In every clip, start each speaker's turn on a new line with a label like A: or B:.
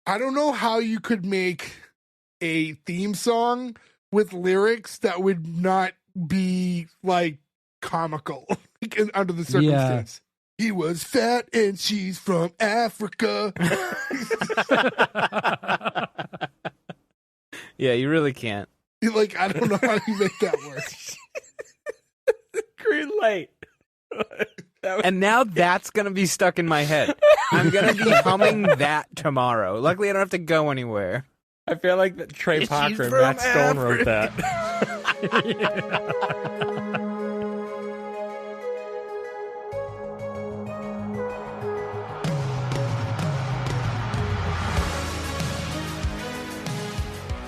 A: I don't know how you could make a theme song with lyrics that would not be like comical under the circumstance. He was fat and she's from Africa.
B: Yeah, you really can't.
A: Like, I don't know how you make that work.
C: Green light.
B: And now that's going to be stuck in my head. I'm going to be humming that tomorrow. Luckily, I don't have to go anywhere.
C: I feel like that Trey
B: She's
C: Parker and
B: from
C: Matt Stone wrote
B: Africa.
C: that.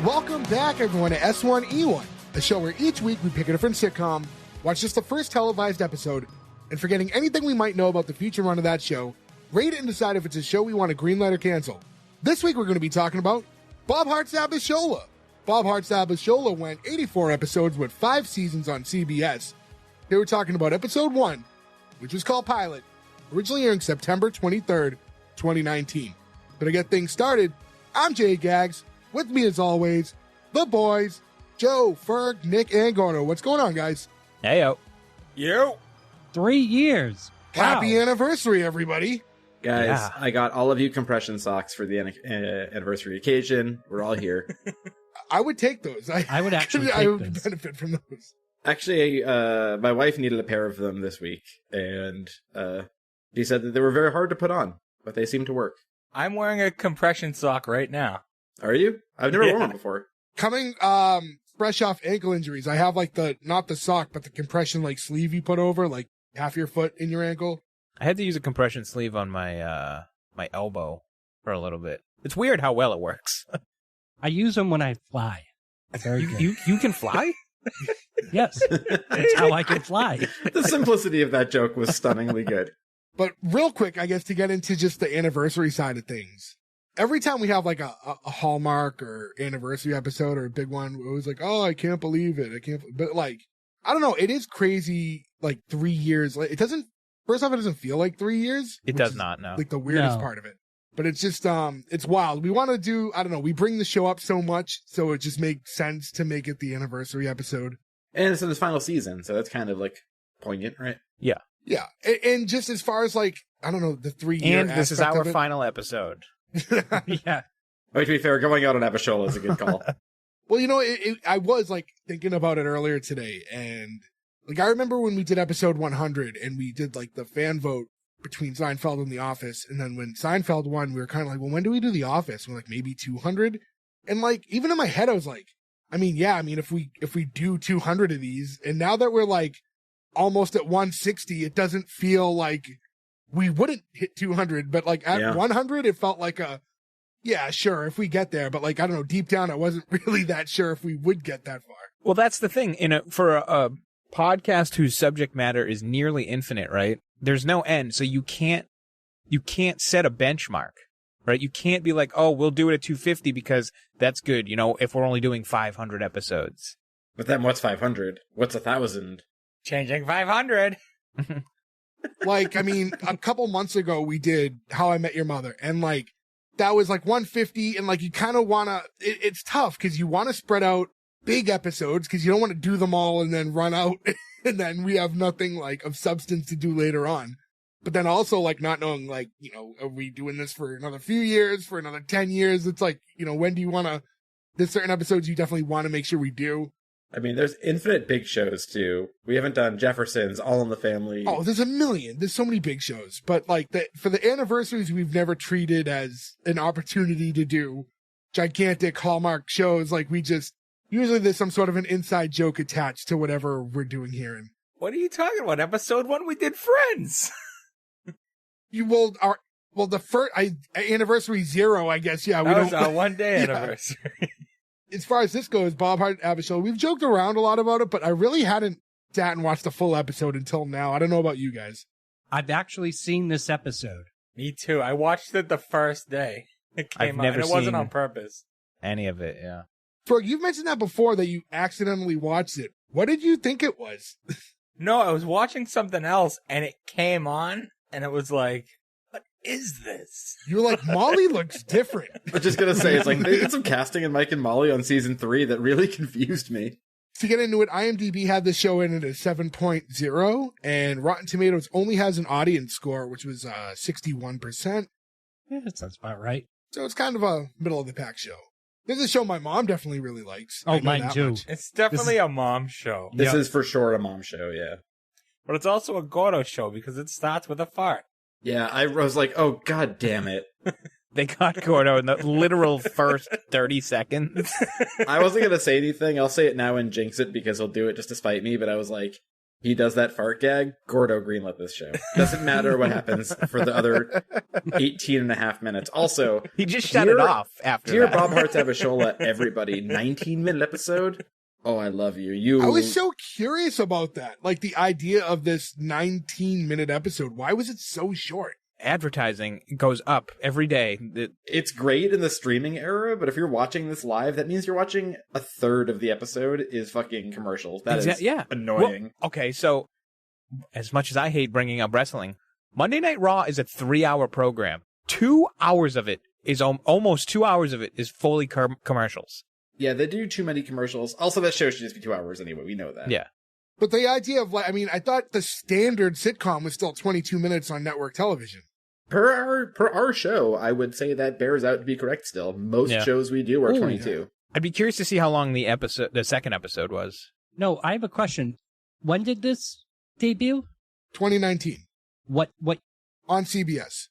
A: Welcome back, everyone, to S1E1, a show where each week we pick a different sitcom, watch just the first televised episode, and forgetting anything we might know about the future run of that show, rate it and decide if it's a show we want to greenlight or cancel. This week we're going to be talking about Bob Hearts Abishola. Bob Hearts Abishola went 84 episodes with 5 seasons on CBS. They were talking about episode 1, which was called Pilot, originally airing September 23rd, 2019. But to get things started, I'm Jay Gags. With me, as always, the boys, Joe, Ferg, Nick, and Gordo. What's going on, guys?
B: Hey, yo.
C: Yo.
D: 3 years.
A: Happy
D: Wow.
A: anniversary, everybody.
E: Guys,
B: Yeah.
E: I got all of you compression socks for the anniversary occasion. We're all here.
A: I would take those.
D: I would actually
A: I
D: take
A: would
D: those.
A: benefit from those.
E: Actually, my wife needed a pair of them this week, and she said that they were very hard to put on, but they seem to work.
C: I'm wearing a compression sock right now.
E: Are you? I've never
C: Yeah.
E: worn one before.
A: Coming fresh off ankle injuries, I have like not the sock, but the compression like sleeve you put over like half your foot in your ankle.
B: I had to use a compression sleeve on my my elbow for a little bit. It's weird how well it works.
D: I use them when I fly. Very good.
B: You can fly?
D: Yes, that's how I can fly.
E: The simplicity of that joke was stunningly good.
A: But real quick, I guess, to get into just the anniversary side of things. Every time we have like a Hallmark or anniversary episode or a big one, we're always like, oh, I can't believe it. But like, I don't know. It is crazy. Like 3 years. Like it doesn't feel like 3 years.
B: It
A: which
B: does
A: is,
B: not, no.
A: Like the weirdest
D: No.
A: part of it. But it's just, it's wild. We want to do, I don't know. We bring the show up so much. So it just makes sense to make it the anniversary episode.
E: And it's in this final season, so that's kind of like poignant, right?
A: Yeah. And just as far as like, I don't know, the 3 year
B: And this is
A: aspect
B: our
A: of it.
B: final episode.
D: Yeah.
E: Oh, to be fair, going out on Abishola is a good call.
A: Well, you know, I was like thinking about it earlier today, and like I remember when we did episode 100 and we did like the fan vote between Seinfeld and The Office, and then when Seinfeld won, we were kind of like, well, when do we do The Office? And we're like, maybe 200. And like even in my head, I was like, if we do 200 of these, and now that we're like almost at 160, it doesn't feel like we wouldn't hit 200, but like at 100, it felt like yeah, sure, if we get there. But like, I don't know, deep down, I wasn't really that sure if we would get that far.
B: Well, that's the thing. For a podcast whose subject matter is nearly infinite, right? There's no end, so you can't set a benchmark, right? You can't be like, oh, we'll do it at 250 because that's good, if we're only doing 500 episodes.
E: But then what's 500? What's 1,000?
C: Changing 500.
A: Like, I mean, a couple months ago, we did How I Met Your Mother, and like, that was like 150, and like, you kind of want to, it's tough because you want to spread out big episodes because you don't want to do them all and then run out, and then we have nothing like of substance to do later on. But then also like not knowing like, are we doing this for another few years, for another 10 years? It's like, when do you want to, there's certain episodes you definitely want to make sure we do.
E: I mean, there's infinite big shows, too. We haven't done Jeffersons, All in the Family.
A: Oh, there's a million. There's so many big shows. But like for the anniversaries, we've never treated as an opportunity to do gigantic Hallmark shows. Like usually there's some sort of an inside joke attached to whatever we're doing here. And
C: What are you talking about? Episode 1, we did Friends.
A: the first anniversary 0, I guess. Yeah,
C: That was our one-day
A: Yeah.
C: anniversary.
A: As far as this goes, Bob Hart Abishola, we've joked around a lot about it, but I really hadn't sat and watched the full episode until now. I don't know about you guys.
D: I've actually seen this episode.
C: Me too. I watched it the first day it
B: I've
C: came out,
B: never
C: and it wasn't
B: seen-
C: on purpose.
B: Any of it, yeah.
A: Ferg, you've mentioned that before, that you accidentally watched it. What did you think it was?
C: No, I was watching something else, and it came on, and it was like, is this?
A: You're like, Molly looks different.
E: I was just gonna say, it's like, they did some casting in Mike and Molly on season 3 that really confused me.
A: To get into it, IMDb had this show in at a 7.0, and Rotten Tomatoes only has an audience score, which was 61%.
D: Yeah, that sounds about right.
A: So it's kind of a middle of the pack show. This is a show my mom definitely really likes.
D: Oh,
A: I know
D: mine
A: that
D: too.
A: much.
C: It's definitely a mom show.
E: This
D: Yep.
E: is for sure a mom show, yeah.
C: But it's also a Gordo show because it starts with a fart.
E: Yeah, I was like, oh, god damn it.
B: They got Gordo in the literal first 30 seconds.
E: I wasn't gonna say anything. I'll say it now and jinx it because he'll do it just to spite me, but I was like, he does that fart gag, Gordo greenlit this show. Doesn't matter what happens for the other 18 and a half minutes. Also,
B: He just shut it off after
E: dear
B: that.
E: Bob Hearts Abishola, everybody, 19-minute episode. Oh, I love you.
A: I was so curious about that. Like the idea of this 19-minute episode. Why was it so short?
B: Advertising goes up every day.
E: It's great in the streaming era, but if you're watching this live, that means you're watching a third of the episode is fucking commercials. That is annoying.
B: Well, okay, so as much as I hate bringing up wrestling, Monday Night Raw is a 3-hour program. 2 hours of it is almost 2 hours of it is fully commercials.
E: Yeah, they do too many commercials. Also, that show should just be 2 hours anyway. We know that.
B: Yeah.
A: But the idea of like, I mean, I thought the standard sitcom was still 22 minutes on network television.
E: Per our show, I would say that bears out to be correct still. Most shows we do are 22.
A: Yeah.
B: I'd be curious to see how long the second episode was.
D: No, I have a question. When did this debut?
A: 2019
D: What
A: on CBS.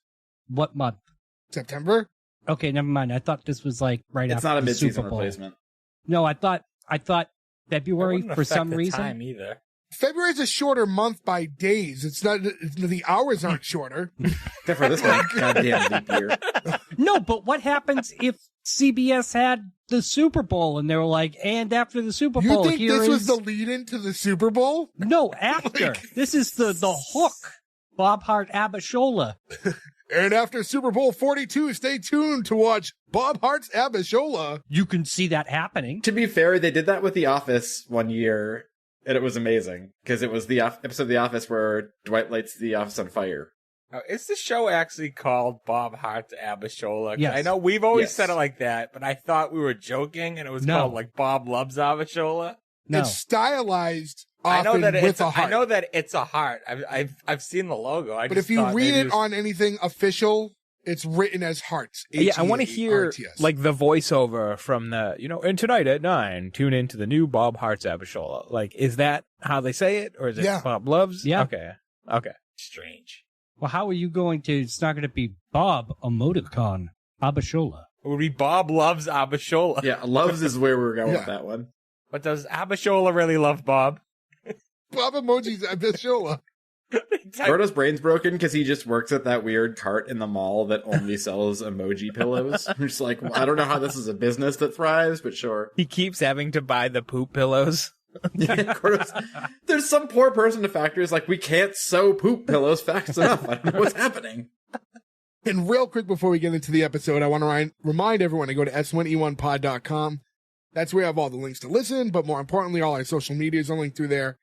D: what month?
A: September?
D: Okay, never mind. I thought this was like right
E: It's
D: after
E: not a
D: the
E: mid-season
D: Super Bowl.
E: replacement.
D: No, I thought February
C: It wouldn't
D: for
C: affect
D: some
C: the
D: reason.
C: time either.
A: February's a shorter month by days. It's not, the hours aren't shorter.
E: Except for this one. Goddamn leap year.
D: No, but what happens if CBS had the Super Bowl and they were like, and after the Super
A: You
D: Bowl,
A: think
D: here
A: this
D: is
A: was the lead into the Super Bowl?
D: no after. This is the hook. Bob Hart Abishola.
A: And after Super Bowl 42, stay tuned to watch Bob Hart's Abishola.
D: You can see that happening.
E: To be fair, they did that with The Office one year, and it was amazing. Because it was the episode of The Office where Dwight lights the office on fire.
C: Now, is the show actually called Bob Hart's Abishola? 'Cause
D: Yes.
C: I know we've always
E: Yes.
C: said it like that, but I thought we were joking and it was
D: No.
C: called like Bob Loves Abishola.
D: No.
A: It's stylized
C: I know
A: often
C: that
A: with
C: it's
A: a heart.
C: I know that it's a heart. I've seen the logo.
A: But if you read it on anything official, it's written as Hearts.
B: Yeah, I want to hear
A: H-E-A-R-T-S.
B: like the voiceover from the, and tonight at 9, tune into the new Bob Hearts Abishola. Like, is that how they say it, or is it
A: Yeah.
B: Bob Loves?
D: Yeah.
B: Okay.
C: strange.
D: Well, how are you going to? It's not going to be Bob Emoticon Abishola.
C: It would be Bob Loves Abishola.
E: Yeah, Loves is where we're going
A: Yeah.
E: with that one.
C: But does Abishola really love Bob?
A: Bob Emoji's Abishola.
E: Gordo's brain's broken because he just works at that weird cart in the mall that only sells emoji pillows. I'm just like, I don't know how this is a business that thrives, but sure.
B: He keeps having to buy the poop pillows.
E: Yeah, Gordo's, there's some poor person to factories like, we can't sew poop pillows fast enough. I don't know what's happening.
A: And real quick before we get into the episode, I want to remind everyone to go to S1E1pod.com. That's where we have all the links to listen, but more importantly, all our social medias are linked through there.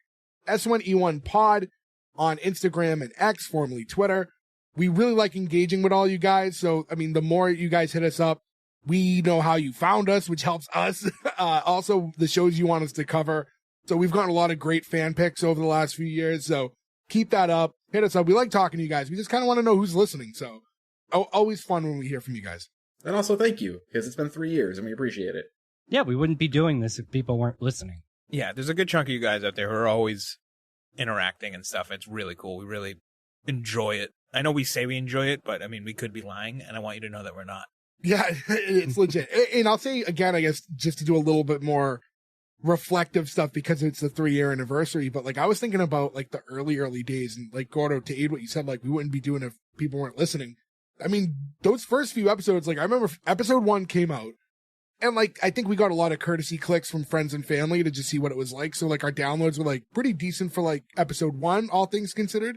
A: S1E1 Pod on Instagram and X, formerly Twitter. We really like engaging with all you guys. So, I mean, the more you guys hit us up, we know how you found us, which helps us. Also, the shows you want us to cover. So we've gotten a lot of great fan picks over the last few years. So keep that up. Hit us up. We like talking to you guys. We just kind of want to know who's listening. So always fun when we hear from you guys.
E: And also thank you, because it's been 3 years and we appreciate it.
D: Yeah, we wouldn't be doing this if people weren't listening.
B: Yeah, there's a good chunk of you guys out there who are always interacting and stuff. It's really cool. We really enjoy it. I know we say we enjoy it, but I mean, we could be lying, and I want you to know that we're not.
A: Yeah, it's legit. And I'll say again, I guess, just to do a little bit more reflective stuff because it's the 3-year anniversary. But like, I was thinking about like the early days, and like, Gordo, to aid what you said, like, we wouldn't be doing it if people weren't listening. I mean, those first few episodes, like, I remember episode 1 came out, and like, I think we got a lot of courtesy clicks from friends and family to just see what it was like. So like, our downloads were like pretty decent for like episode 1, all things considered.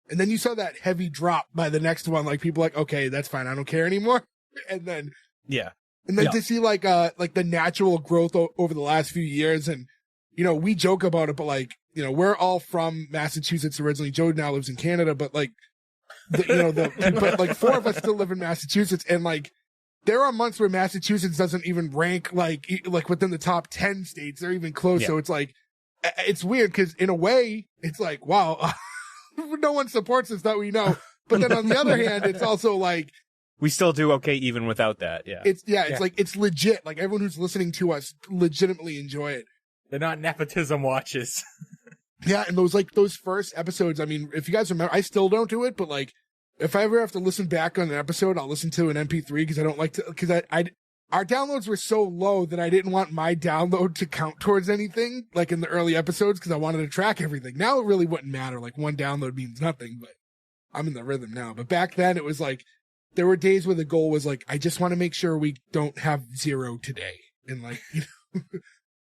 A: And then you saw that heavy drop by the next one. Like, people like, okay, that's fine, I don't care anymore. And then
B: Yeah.
A: to see like the natural growth over the last few years. And, we joke about it, but like, we're all from Massachusetts originally. Joe now lives in Canada, but like, but like 4 of us still live in Massachusetts, and like there are months where Massachusetts doesn't even rank like within the top 10 states. They're even close.
B: Yeah.
A: So it's like, it's weird because in a way it's like, wow, no one supports us that we know. But then on the other hand, it's also like,
B: we still do okay even without that. Yeah.
A: It's like, it's legit. Like everyone who's listening to us legitimately enjoy it.
C: They're not nepotism watches.
A: Yeah. And those first episodes, I mean, if you guys remember, I still don't do it, but like, if I ever have to listen back on an episode, I'll listen to an MP3 because I don't like to, because our downloads were so low that I didn't want my download to count towards anything, like in the early episodes, because I wanted to track everything. Now it really wouldn't matter. Like one download means nothing, but I'm in the rhythm now. But back then it was like, there were days where the goal was like, I just want to make sure we don't have 0 today. And like,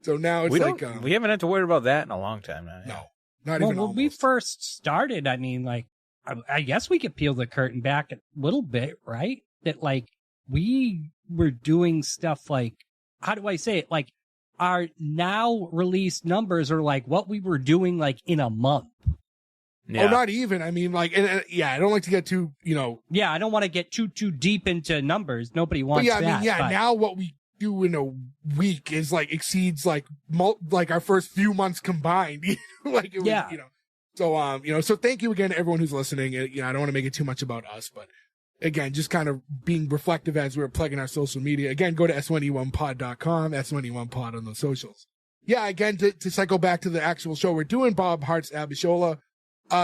A: so now it's
B: we haven't had to worry about that in a long time now.
A: No, not even
D: when
A: almost.
D: we first started, I mean, like, I guess we could peel the curtain back a little bit, right? That like we were doing stuff like, how do I say it? Like our now released numbers are like what we were doing like in a month.
B: Yeah.
A: Oh, not even. I mean, like, and I don't like to get too,
D: Yeah, I don't want to get too deep into numbers. Nobody wants that.
A: I mean, now what we do in a week is like exceeds like our first few months combined. Like, it was, So, so thank you again to everyone who's listening. I don't want to make it too much about us, but again, just kind of being reflective as we're plugging our social media. Again, go to S1E1pod.com, S1E1pod on those socials. Yeah, again, to cycle back to the actual show we're doing, Bob Hearts Abishola.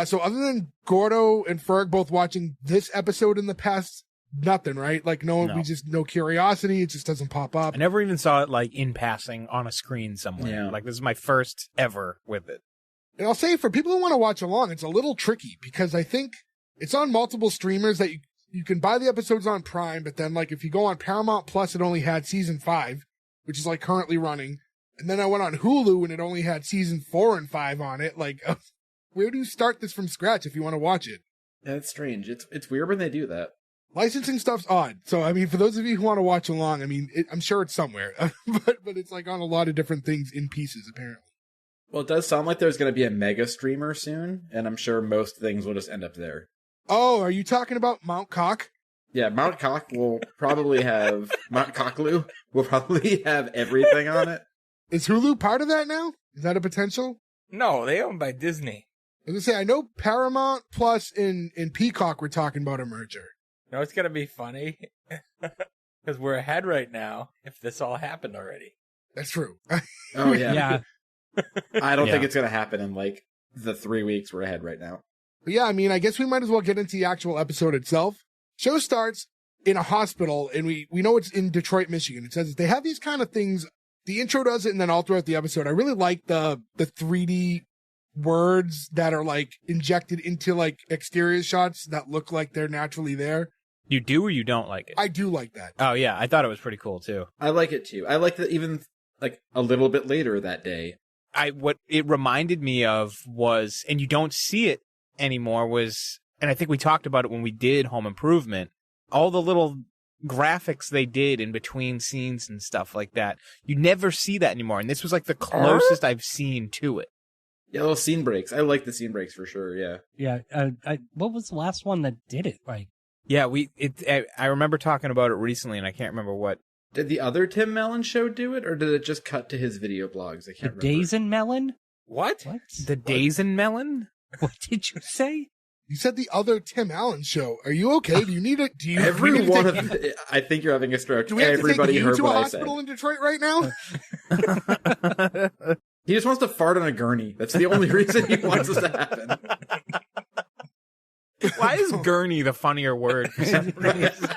A: So other than Gordo and Ferg both watching this episode in the past, nothing, right? Like we just no curiosity. It just doesn't pop up.
B: I never even saw it like in passing on a screen somewhere.
E: Yeah.
B: Like this is my first ever with it.
A: And I'll say for people who want to watch along, it's a little tricky because I think it's on multiple streamers that you can buy the episodes on Prime, but then like if you go on Paramount Plus, it only had season 5, which is like currently running. And then I went on Hulu and it only had season 4 and 5 on it. Like, where do you start this from scratch if you want to watch it?
E: Yeah, it's strange. It's weird when they do that.
A: Licensing stuff's odd. So, I mean, for those of you who want to watch along, I mean, I'm sure it's somewhere, but it's like on a lot of different things in pieces, apparently.
E: Well, it does sound like there's going to be a mega streamer soon, and I'm sure most things will just end up there.
A: Oh, are you talking about Mount Cock?
E: Yeah, Mount Cock will probably have Mount Cocklu will probably have everything on it.
A: Is Hulu part of that now? Is that a potential?
C: No, they owned by Disney.
A: I was gonna say, I know Paramount Plus and Peacock were talking about a merger.
C: No, it's gonna be funny because we're ahead right now. If this all happened already,
A: That's true.
E: Oh yeah,
D: Yeah.
E: I don't think it's going to happen in like the 3 weeks we're ahead right now.
A: But yeah, I mean, I guess we might as well get into the actual episode itself. Show starts in a hospital, and we know it's in Detroit, Michigan. It says they have these kind of things. The intro does it, and then all throughout the episode, I really like the 3D words that are like injected into like exterior shots that look like they're naturally there.
B: You do or you don't like it?
A: I do like that.
B: Oh yeah, I thought it was pretty cool too.
E: I like it too. I like that even like a little bit later that day.
B: What it reminded me of was, and you don't see it anymore, was, and I think we talked about it when we did Home Improvement, all the little graphics they did in between scenes and stuff like that. You never see that anymore, and this was like the closest I've seen to it.
E: Yeah, little scene breaks. I like the scene breaks for sure. Yeah.
D: Yeah. What was the last one that did it? Like,
B: Yeah, I remember talking about it recently, and I can't remember what.
E: Did the other Tim Mellon show do it, or did it just cut to his video blogs? I can't remember.
D: Days and Melon?
C: what?
D: What?
B: The Days and Melon?
D: What did you say?
A: You said the other Tim Allen show. Are you okay? Do you need it? Do you?
E: Every
A: we need to
E: one
A: take
E: of I think you're having a stroke.
A: Do we have
E: Everybody
A: to take you
E: heard
A: to a
E: what I said.
A: hospital in Detroit right now?
E: He just wants to fart on a gurney. That's the only reason he wants this to happen.
B: Why is gurney the funnier word? For some reason?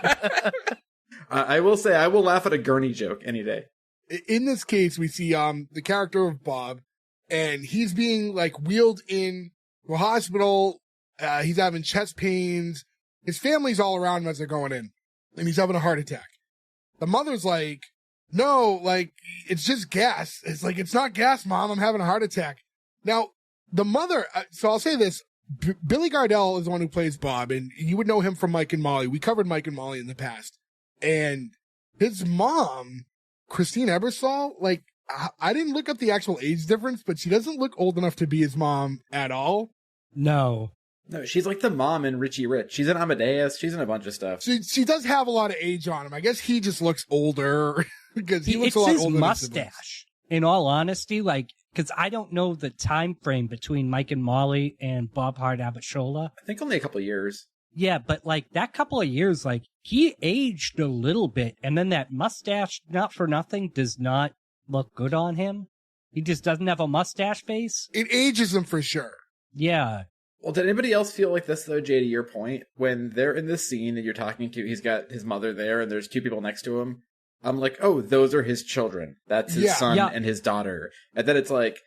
E: I will say I will laugh at a gurney joke any day.
A: In this case, we see the character of Bob, and he's being like wheeled in to a hospital. He's having chest pains. His family's all around him as they're going in, and he's having a heart attack. The mother's like, "No, like it's just gas." It's like, "It's not gas, Mom. I'm having a heart attack." Now, the mother. So I'll say this: Billy Gardell is the one who plays Bob, and you would know him from Mike and Molly. We covered Mike and Molly in the past. And his mom, Christine Ebersol, like, I didn't look up the actual age difference, but she doesn't look old enough to be his mom at all.
D: No.
E: No, she's like the mom in Richie Rich. She's in Amadeus. She's in a bunch of stuff.
A: She does have a lot of age on him. I guess he just looks older because he looks a lot older.
D: It's his mustache. In all honesty, like, because I don't know the time frame between Mike and Molly and Bob Hart Abishola.
E: I think only a couple of years.
D: Yeah, but like that couple of years, like he aged a little bit, and then that mustache, not for nothing, does not look good on him. He just doesn't have a mustache face.
A: It ages him for sure.
D: Yeah.
E: Well, did anybody else feel like this, though, Jay, to your point? When they're in this scene and you're talking to, he's got his mother there and there's two people next to him. I'm like, oh, those are his children. That's his son and his daughter. And then it's like,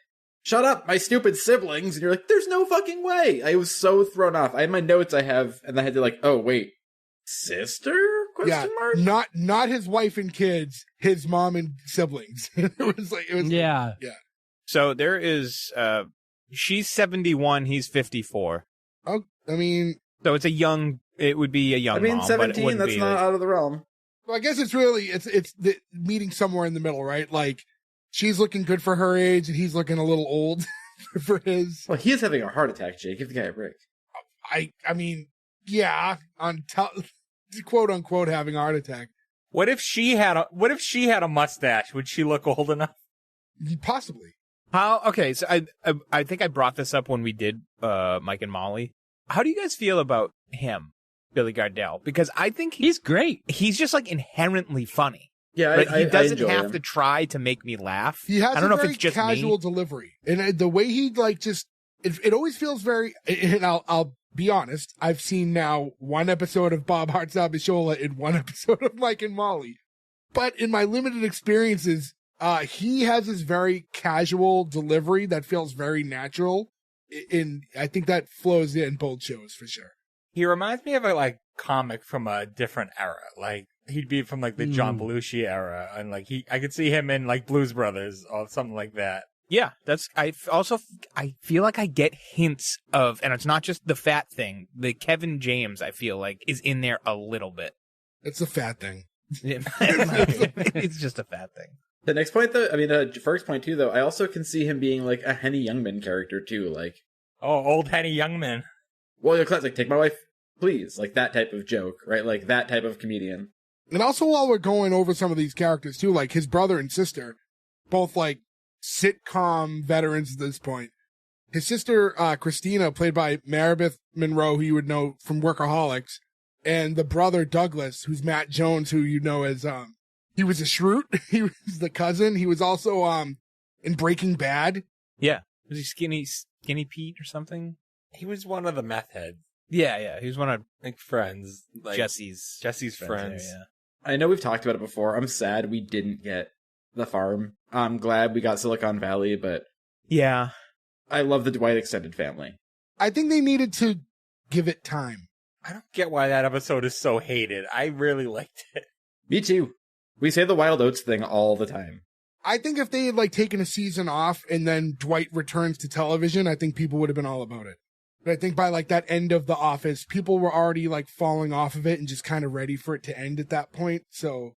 E: shut up, my stupid siblings. And you're like, there's no fucking way. I was so thrown off. I had my notes and I had to like, oh, wait, sister? Question mark?
A: Not his wife and kids, his mom and siblings.
D: Yeah.
B: So there is, she's 71, he's 54.
A: Oh, I mean,
B: so it would be a young mom,
E: 17, that's not out of the realm.
A: Well, I guess it's the meeting somewhere in the middle, right? Like, she's looking good for her age, and he's looking a little old for his.
E: Well, he is having a heart attack, Jake. Give the guy a break.
A: I mean, yeah, quote unquote having a heart attack.
C: What if she had a mustache? Would she look old enough?
A: Possibly.
B: Okay, so I think I brought this up when we did Mike and Molly. How do you guys feel about him, Billy Gardell? Because I think
D: he's great.
B: He's just like inherently funny.
E: Yeah,
B: right? He doesn't
E: have
B: to try to make me laugh.
A: He has
B: I don't know
A: very
B: if it's just
A: casual delivery, and the way he like just it always feels very. And I'll be honest, I've seen now one episode of Bob Hearts Abishola and one episode of Mike and Molly, but in my limited experiences, he has this very casual delivery that feels very natural, and I think that flows in both shows for sure.
C: He reminds me of a like comic from a different era. Like he'd be from like the John Belushi era, and like I could see him in like Blues Brothers or something like that.
B: Yeah, I feel like I get hints of, and it's not just the fat thing. The Kevin James, I feel like, is in there a little bit.
A: It's a fat thing.
B: It's just a fat thing.
E: The next point, though, first point too, though, I also can see him being like a Henny Youngman character too, like.
C: Oh, old Henny Youngman.
E: Well, your class, like, take my wife, please, like that type of joke, right? Like that type of comedian.
A: And also, while we're going over some of these characters too, like his brother and sister, both like sitcom veterans at this point. His sister, Christina, played by Maribeth Monroe, who you would know from Workaholics, and the brother, Douglas, who's Matt Jones, who you know as, he was a Shroot. He was the cousin. He was also, in Breaking Bad.
B: Yeah. Was he Skinny Pete or something?
C: He was one of the meth heads.
B: Yeah. He was one of
C: like friends. Like
B: Jesse's
C: friends.
B: There, yeah.
E: I know we've talked about it before. I'm sad we didn't get the farm. I'm glad we got Silicon Valley, but
B: yeah,
E: I love the Dwight extended family.
A: I think they needed to give it time.
C: I don't get why that episode is so hated. I really liked it.
E: Me too. We say the Wild Oats thing all the time.
A: I think if they had like taken a season off and then Dwight returns to television, I think people would have been all about it. But I think by like that end of The Office, people were already like falling off of it and just kind of ready for it to end at that point. So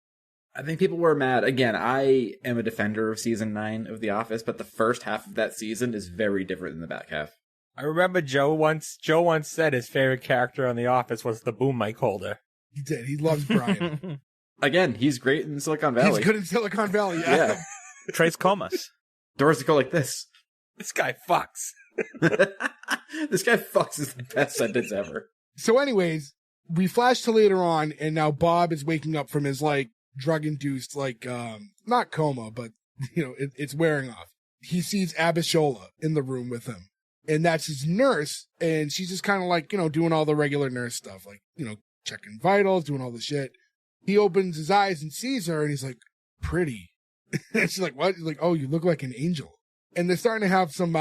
E: I think people were mad. Again, I am a defender of season 9 of The Office, but the first half of that season is very different than the back half.
C: I remember Joe once said his favorite character on The Office was the boom mic holder.
A: He did. He loves Brian.
E: Again, he's great in Silicon Valley.
A: He's good in Silicon Valley. Yeah.
B: Trace Comas.
E: Doors that go like this.
C: This guy fucks.
E: This guy fucks is the best sentence ever.
A: So anyways, we flash to later on, and now Bob is waking up from his like drug-induced, like, not coma, but you know, it's wearing off. He sees Abishola in the room with him, and that's his nurse, and she's just kind of like, you know, doing all the regular nurse stuff, like, you know, checking vitals, doing all the shit. He opens his eyes and sees her, and he's like, pretty. And she's like, what? He's like, oh, you look like an angel. And they're starting to have some,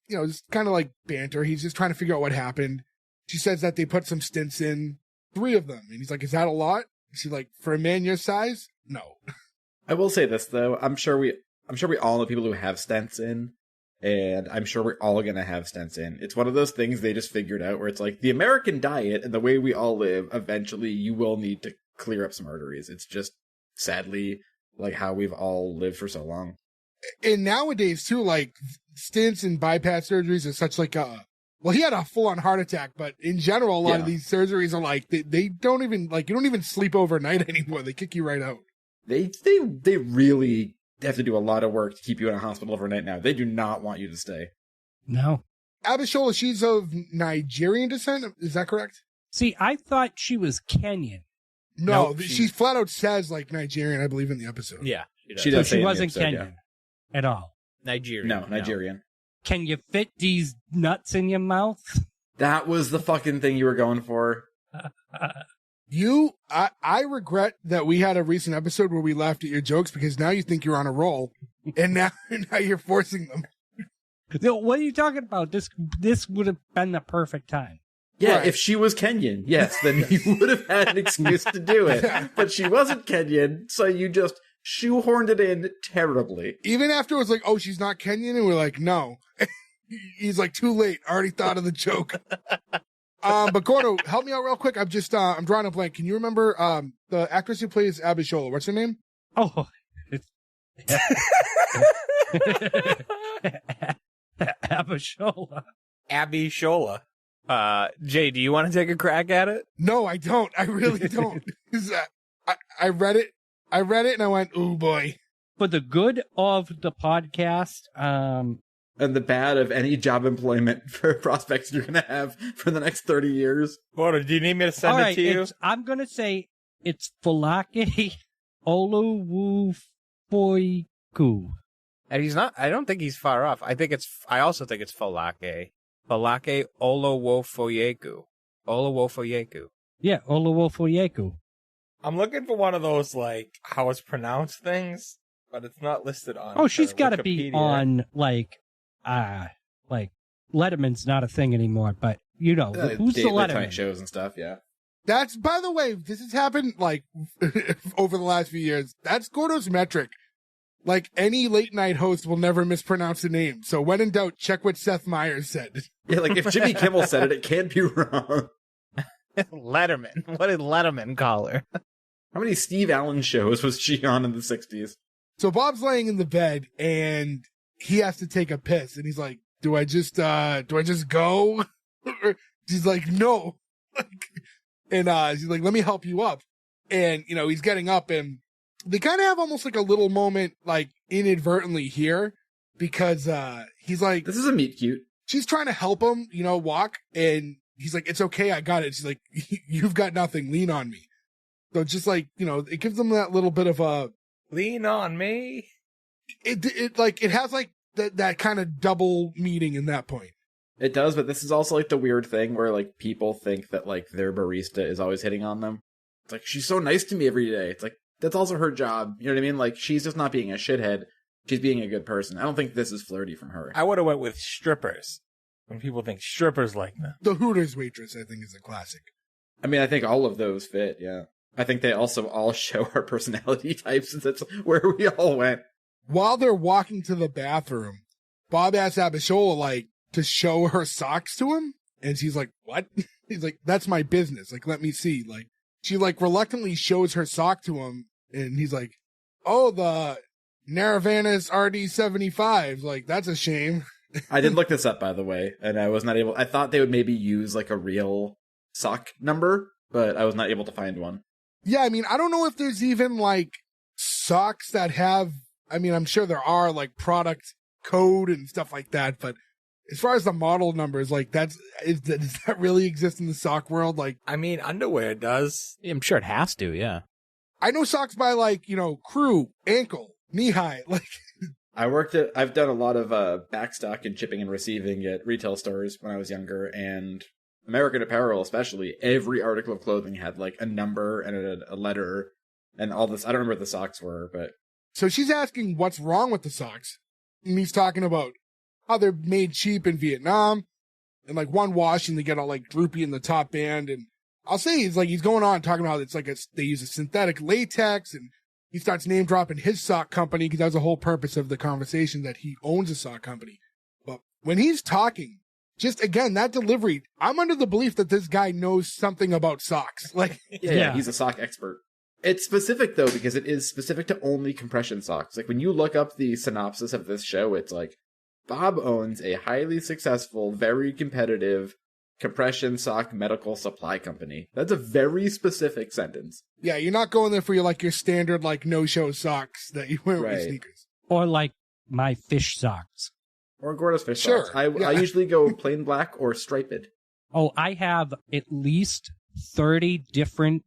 A: you know, just kind of like banter. He's just trying to figure out what happened. She says that they put some stents in, 3 of them. And he's like, is that a lot? She's like, for a man your size? No.
E: I will say this though. I'm sure we all know people who have stents in, and I'm sure we're all going to have stents in. It's one of those things they just figured out where it's like the American diet and the way we all live, eventually you will need to clear up some arteries. It's just sadly like how we've all lived for so long.
A: And nowadays too, like stents and bypass surgeries are such like a Well, he had a full-on heart attack, but in general, a lot of
E: Yeah.
A: these surgeries are like, they don't even, like, you don't even sleep overnight anymore. They kick you right out.
E: They really have to do a lot of work to keep you in a hospital overnight now. They do not want you to stay.
D: No.
A: Abishola, she's of Nigerian descent. Is that correct?
D: See, I thought she was Kenyan.
A: No,
C: Nope,
A: she flat out says, like, Nigerian, I believe, in the episode.
B: Yeah, she does.
E: She
D: So
E: does say
D: she
E: in the
D: wasn't
E: episode,
D: Kenyan at all.
B: Nigerian.
E: No, Nigerian.
D: Can you fit these nuts in your mouth?
E: That was the fucking thing you were going for.
A: I regret that we had a recent episode where we laughed at your jokes because now you think you're on a roll, and now you're forcing them.
D: No, what are you talking about? This would have been the perfect time.
E: Yeah,
A: Right.
E: if she was Kenyan, yes, then you would have had an excuse to do it. But she wasn't Kenyan, so you just shoehorned it in terribly.
A: Even after it was like, oh, she's not Kenyan, and we're like, no. He's like, too late. Already thought of the joke. But Gordo, help me out real quick. I'm drawing a blank. Can you remember the actress who plays Abishola? What's her name?
D: Oh, Abishola.
C: Abishola.
B: Jay, do you want to take a crack at it?
A: No, I don't. I really don't. 'Cause, I read it. I read it and I went, oh boy.
D: For the good of the podcast,
E: And the bad of any job employment for prospects you're going to have for the next 30 years.
C: Gordo, do you need me to send
D: all
C: it
D: right,
C: to you?
D: I'm going to say it's Folake Olowofoyeku.
B: And he's not. I don't think he's far off. I also think it's Folake. Folake Olowofoyeku. Olowofoyeku.
D: Yeah, Olowofoyeku.
C: I'm looking for one of those, like, how it's pronounced things, but it's not listed on
D: Oh, she's got to
C: Wikipedia.
D: be on, like Letterman's not a thing anymore, but, you know, who's the
E: Late
D: Letterman?
E: night shows and stuff, yeah.
A: That's, by the way, this has happened like over the last few years. That's Gordo's metric. Like any late night host will never mispronounce a name. So when in doubt, check what Seth Meyers said.
E: Yeah, like if Jimmy Kimmel said it, it can't be wrong.
B: Letterman. What did Letterman call her?
E: How many Steve Allen shows was she on in the 60s?
A: So Bob's laying in the bed and he has to take a piss. And he's like, do I just go? She's like, no. And she's like, let me help you up. And, you know, he's getting up and they kind of have almost like a little moment, like inadvertently here because, he's like,
E: This is a meet cute.
A: she's trying to help him, you know, walk. And he's like, it's okay. I got it. She's like, you've got nothing. Lean on me. So just like, you know, it gives them that little bit of a,
C: Lean on me.
A: it like, it has like that kind of double meaning in that point.
E: It does, but this is also like the weird thing where like people think that like their barista is always hitting on them. It's like, she's so nice to me every day. It's like, that's also her job. You know what I mean? Like, she's just not being a shithead. She's being a good person. I don't think this is flirty from her.
C: I would have went with strippers. When people think strippers like that.
A: The Hooters waitress, I think, is a classic.
E: I mean, I think all of those fit, yeah. I think they also all show our personality types, and that's where we all went.
A: While they're walking to the bathroom, Bob asks Abishola, like, to show her socks to him. And she's like, what? He's like, that's my business. Like, let me see. Like, she, like, reluctantly shows her sock to him. And he's like, oh, the Naravanas RD75. Like, that's a shame.
E: I did look this up, by the way, and I was not able... I thought they would maybe use, like, a real sock number, but I was not able to find one.
A: Yeah, I mean, I don't know if there's even, like, socks that have... I mean, I'm sure there are, like, product code and stuff like that, but as far as the model numbers, like, does that really exist in the sock world? Like,
C: I mean, underwear does.
B: I'm sure it has to, yeah.
A: I know socks by, like, you know, crew, ankle, knee high, like...
E: I've done a lot of backstock and shipping and receiving at retail stores when I was younger, and American Apparel especially, every article of clothing had like a number and a letter and all this. I don't remember what the socks were, but...
A: So she's asking what's wrong with the socks. And he's talking about how they're made cheap in Vietnam. And like one wash and they get all like droopy in the top band. And I'll say he's going on talking about it's like they use a synthetic latex, and he starts name dropping his sock company because that was the whole purpose of the conversation, that he owns a sock company. But when he's talking, just again, that delivery, I'm under the belief that this guy knows something about socks. Like,
E: Yeah, he's a sock expert. It's specific though, because it is specific to only compression socks. Like when you look up the synopsis of this show, it's like Bob owns a highly successful, very competitive compression sock medical supply company. That's a very specific sentence.
A: Yeah, you're not going there for your standard no-show socks that you wear with your sneakers.
D: Or like my fish socks.
E: Or Gordo's fish
A: Sure,
E: socks. I usually go plain black or striped.
D: Oh, I have at least 30 different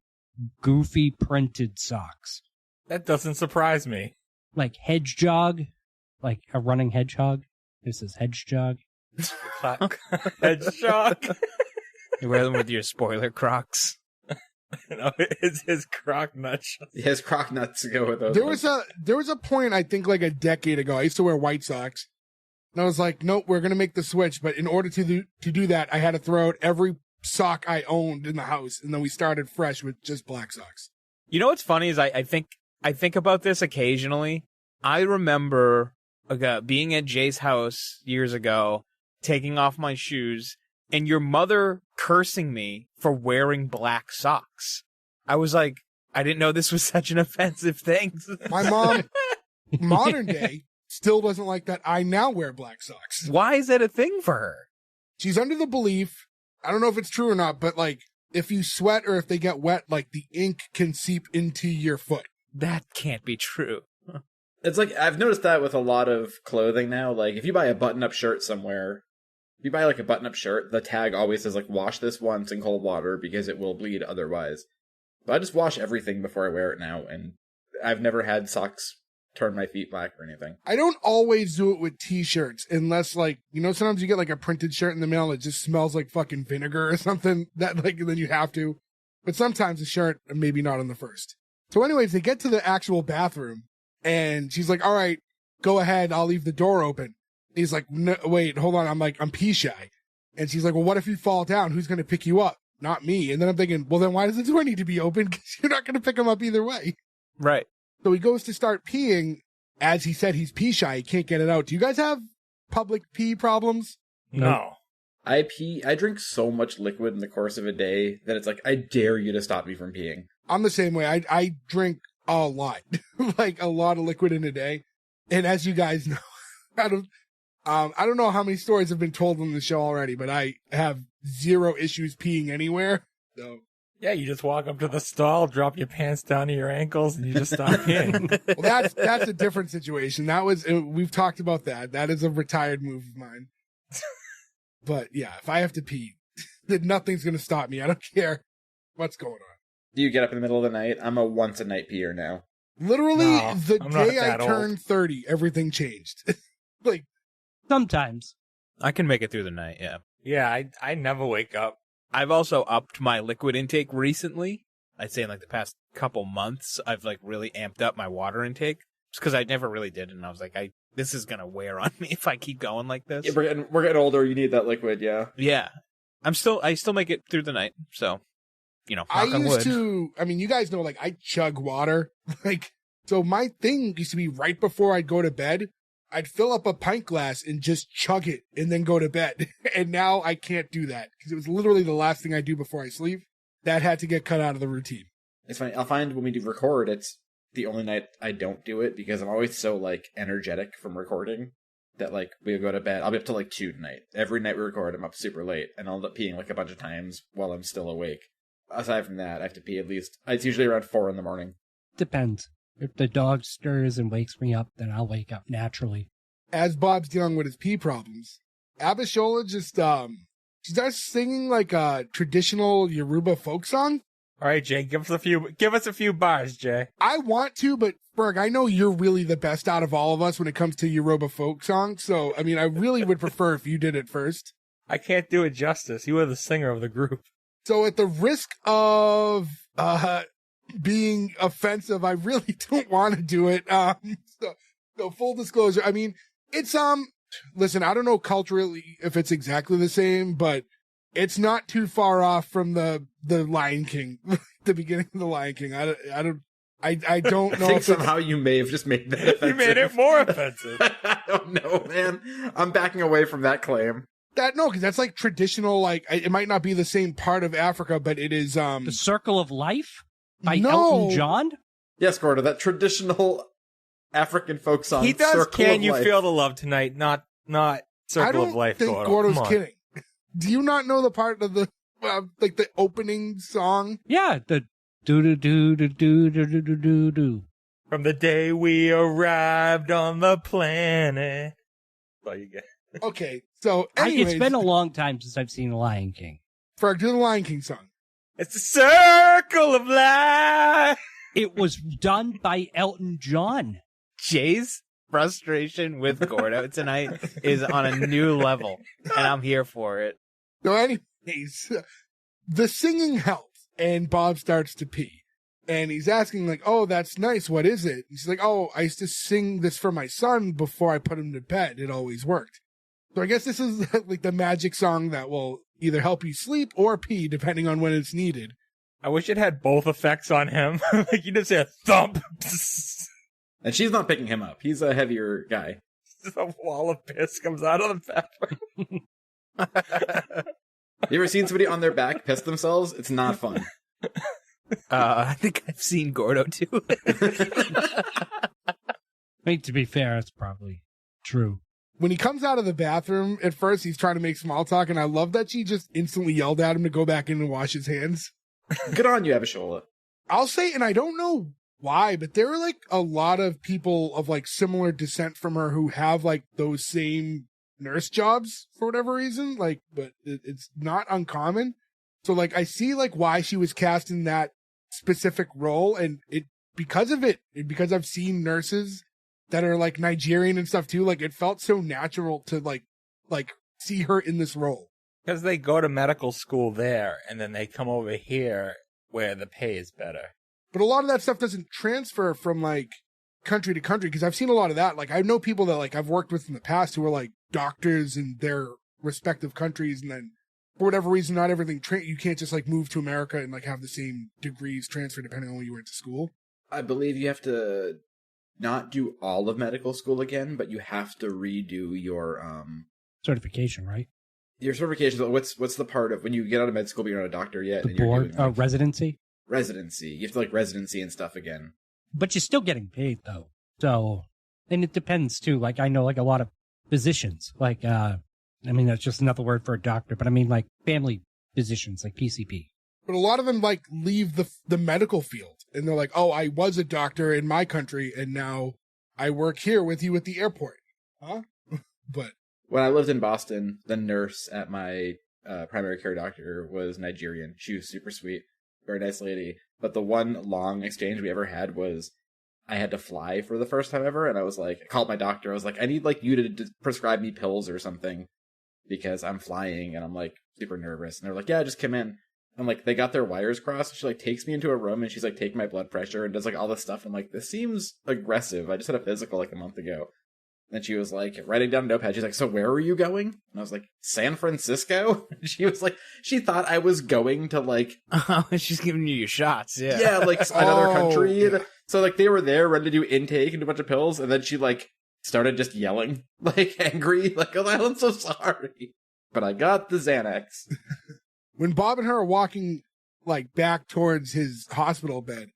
D: goofy printed socks.
C: That doesn't surprise me.
D: Like hedgehog, like a running hedgehog. This is hedgehog.
C: Hedgehog.
B: You wear them with your spoiler Crocs.
C: No, it's his croc nuts.
E: His croc nuts go with those.
A: There was a point, I think a decade ago, I used to wear white socks. And I was like, nope, we're going to make the switch. But in order to do that, I had to throw out every sock I owned in the house. And then we started fresh with just black socks.
B: You know what's funny is I think about this occasionally. I remember being at Jay's house years ago, taking off my shoes, and your mother cursing me for wearing black socks. I was like, I didn't know this was such an offensive thing.
A: My mom, modern day, still doesn't like that I now wear black socks.
B: Why is that a thing for her?
A: She's under the belief, I don't know if it's true or not, but if you sweat or if they get wet, the ink can seep into your foot.
B: That can't be true.
E: It's I've noticed that with a lot of clothing now. If you buy a button-up shirt somewhere, if you buy a button-up shirt, the tag always says wash this once in cold water because it will bleed otherwise. But I just wash everything before I wear it now, and I've never had socks turn my feet black or anything.
A: I don't always do it with t-shirts unless sometimes you get a printed shirt in the mail that just smells like fucking vinegar or something that then you have to. But sometimes a shirt, maybe not on the first. So anyways, they get to the actual bathroom and she's like, all right, go ahead. I'll leave the door open. He's like, no, wait, hold on. I'm pee shy. And she's like, well, what if you fall down? Who's going to pick you up? Not me. And then I'm thinking, well, then why does the door need to be open? Because you're not going to pick him up either way.
B: Right.
A: So he goes to start peeing. As he said, he's pee shy. He can't get it out. Do you guys have public pee problems?
C: No.
E: I drink so much liquid in the course of a day that it's I dare you to stop me from peeing.
A: I'm the same way. I drink a lot, a lot of liquid in a day. And as you guys know, I don't know how many stories have been told on the show already, but I have zero issues peeing anywhere. So
C: yeah, you just walk up to the stall, drop your pants down to your ankles, and you just stop peeing.
A: Well, that's a different situation. We've talked about that. That is a retired move of mine. But yeah, if I have to pee, then nothing's going to stop me. I don't care what's going on.
E: Do you get up in the middle of the night? I'm a once a night peer now.
A: Literally,
C: No,
A: the
C: I'm not
A: day I
C: that old.
A: turned 30, everything changed.
D: Sometimes.
B: I can make it through the night, yeah.
C: Yeah, I never wake up.
B: I've also upped my liquid intake recently. I'd say in the past couple months, I've really amped up my water intake. Just because I never really did, and I was like, this is gonna wear on me if I keep going like this.
E: Yeah, we're getting older. You need that liquid, yeah.
B: Yeah, I still make it through the night. So, knock on wood.
A: You guys know, I chug water. So my thing used to be right before I'd go to bed, I'd fill up a pint glass and just chug it and then go to bed. And now I can't do that because it was literally the last thing I do before I sleep. That had to get cut out of the routine.
E: It's funny. I'll find when we do record, it's the only night I don't do it because I'm always so energetic from recording that we go to bed. I'll be up till 2 tonight. Every night we record, I'm up super late and I'll end up peeing a bunch of times while I'm still awake. Aside from that, I have to pee at least. It's usually around 4 in the morning.
D: Depends. If the dog stirs and wakes me up, then I'll wake up naturally.
A: As Bob's dealing with his pee problems, Abishola just she starts singing a traditional Yoruba folk song.
C: All right, Jay, give us a few bars, Jay.
A: I want to, but Berg, I know you're really the best out of all of us when it comes to Yoruba folk songs. So, I really would prefer if you did it first.
C: I can't do it justice. You are the singer of the group.
A: So at the risk of being offensive, I really don't want to do it. So full disclosure, it's listen, I don't know culturally if it's exactly the same, but it's not too far off from the Lion King, the beginning of the Lion King. I don't know.
E: I think somehow you may have just made that offensive.
C: You made it more offensive.
E: I don't know, man. I'm backing away from that claim.
A: Because that's traditional. It might not be the same part of Africa, but it is.
D: The Circle of Life by Elton John.
E: Yes, Gordo, that traditional African folk song.
C: He does
E: Circle
C: "Can
E: of
C: You
E: Life.
C: Feel the Love Tonight," not not Circle of Life,
A: I don't think Gordo's kidding. Do you not know the part of the like the opening song?
D: Yeah, the do.
C: From the day we arrived on the planet. That's all you get.
A: Okay, so anyways,
D: it's been a long time since I've seen The Lion King.
A: Ferg, do the Lion King song.
C: It's the circle of life.
D: It was done by Elton John.
B: Jay's frustration with Gordo tonight is on a new level, and I'm here for it.
A: So anyways, the singing helps, and Bob starts to pee. And he's asking, like, oh, that's nice. What is it? He's like, oh, I used to sing this for my son before I put him to bed. It always worked. So I guess this is like the magic song that will either help you sleep or pee, depending on when it's needed.
C: I wish it had both effects on him. Like, you just say a thump.
E: And she's not picking him up. He's a heavier guy.
C: Just a wall of piss comes out of the bathroom.
E: You ever seen somebody on their back piss themselves? It's not fun.
B: I think I've seen Gordo too.
D: I mean, to be fair, it's probably true.
A: When he comes out of the bathroom, at first he's trying to make small talk, and I love that she just instantly yelled at him to go back in and wash his hands.
E: Good on you, Abishola.
A: I'll say, and I don't know why, but there are like a lot of people of like similar descent from her who have like those same nurse jobs for whatever reason. Like, but it's not uncommon. So like, I see like why she was cast in that specific role, and because I've seen nurses that are like Nigerian and stuff too. Like, it felt so natural to like see her in this role.
C: Because they go to medical school there, and then they come over here where the pay is better.
A: But a lot of that stuff doesn't transfer from like country to country, because I've seen a lot of that. Like, I know people that like I've worked with in the past who are like doctors in their respective countries, and then for whatever reason, not everything you can't just like move to America and like have the same degrees transfer depending on when you went to school.
E: I believe you have to not do all of medical school again, but you have to redo your
D: certification, right?
E: Your certification. What's the part of when you get out of med school but you're not a doctor yet?
D: The
E: and
D: board,
E: you're doing, like,
D: residency.
E: Residency. You have to like residency and stuff again.
D: But you're still getting paid though. So, and it depends too. Like, I know like a lot of physicians, like, I mean, that's just another word for a doctor, but I mean like family physicians, like PCP.
A: But a lot of them like leave the medical field, and they're like, oh, I was a doctor in my country and now I work here with you at the airport. Huh? But
E: when I lived in Boston, the nurse at my primary care doctor was Nigerian. She was super sweet, very nice lady. But the one long exchange we ever had was I had to fly for the first time ever, and I was like, I called my doctor. I was like, I need like you to prescribe me pills or something because I'm flying and I'm like super nervous. And they're like, yeah, just come in. And like they got their wires crossed. She like takes me into a room and she's like taking my blood pressure and does like all this stuff. I'm like, this seems aggressive. I just had a physical like a month ago. And she was like writing down a notepad. She's like, so where are you going? And I was like, San Francisco. And she was like, she thought I was going to like,
B: she's giving you your shots. Yeah.
E: Yeah, like another country. And so like they were there ready to do intake and do a bunch of pills. And then she like started just yelling, like angry, like, oh, I'm so sorry. But I got the Xanax.
A: When Bob and her are walking like back towards his hospital bed,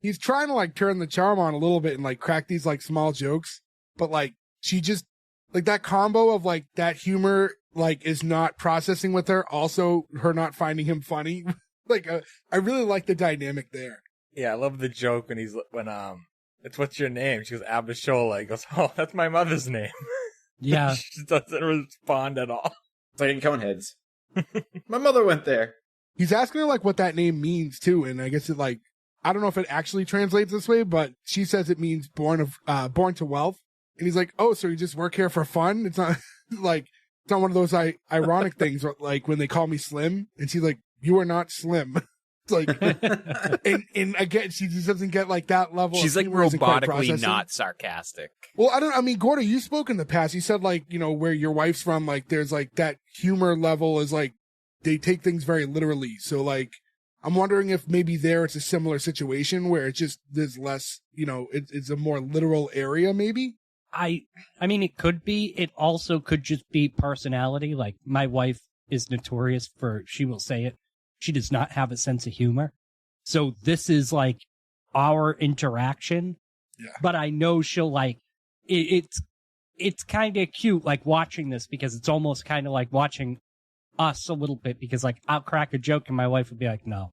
A: he's trying to like turn the charm on a little bit and like crack these like small jokes. But like she just like that combo of like that humor like is not processing with her. Also her not finding him funny. Like I really like the dynamic there.
C: Yeah, I love the joke when it's what's your name? She goes, Abishola. He goes, oh, that's my mother's name.
D: Yeah.
C: She just doesn't respond at all.
E: It's like in Coneheads. My mother went there.
A: He's asking her like what that name means too, and I guess it like I don't know if it actually translates this way, but she says it means born to wealth. And he's like, oh, so you just work here for fun? It's not like it's not one of those ironic things like when they call me Slim, and she's like, you are not Slim. It's like, and again, she just doesn't get like that level.
B: She's
A: of
B: like robotically not sarcastic.
A: Well, I mean, Gordo, you spoke in the past. You said like, you know, where your wife's from, like there's like that humor level is like, they take things very literally. So like, I'm wondering if maybe there it's a similar situation where it's just, there's less, you know, it's a more literal area maybe.
D: I mean, it could be. It also could just be personality. Like my wife is notorious for, she will say it, she does not have a sense of humor. So this is like our interaction.
A: Yeah.
D: But I know she'll like, it's it's kind of cute, like watching this, because it's almost kind of like watching us a little bit, because like I'll crack a joke and my wife would be like, no,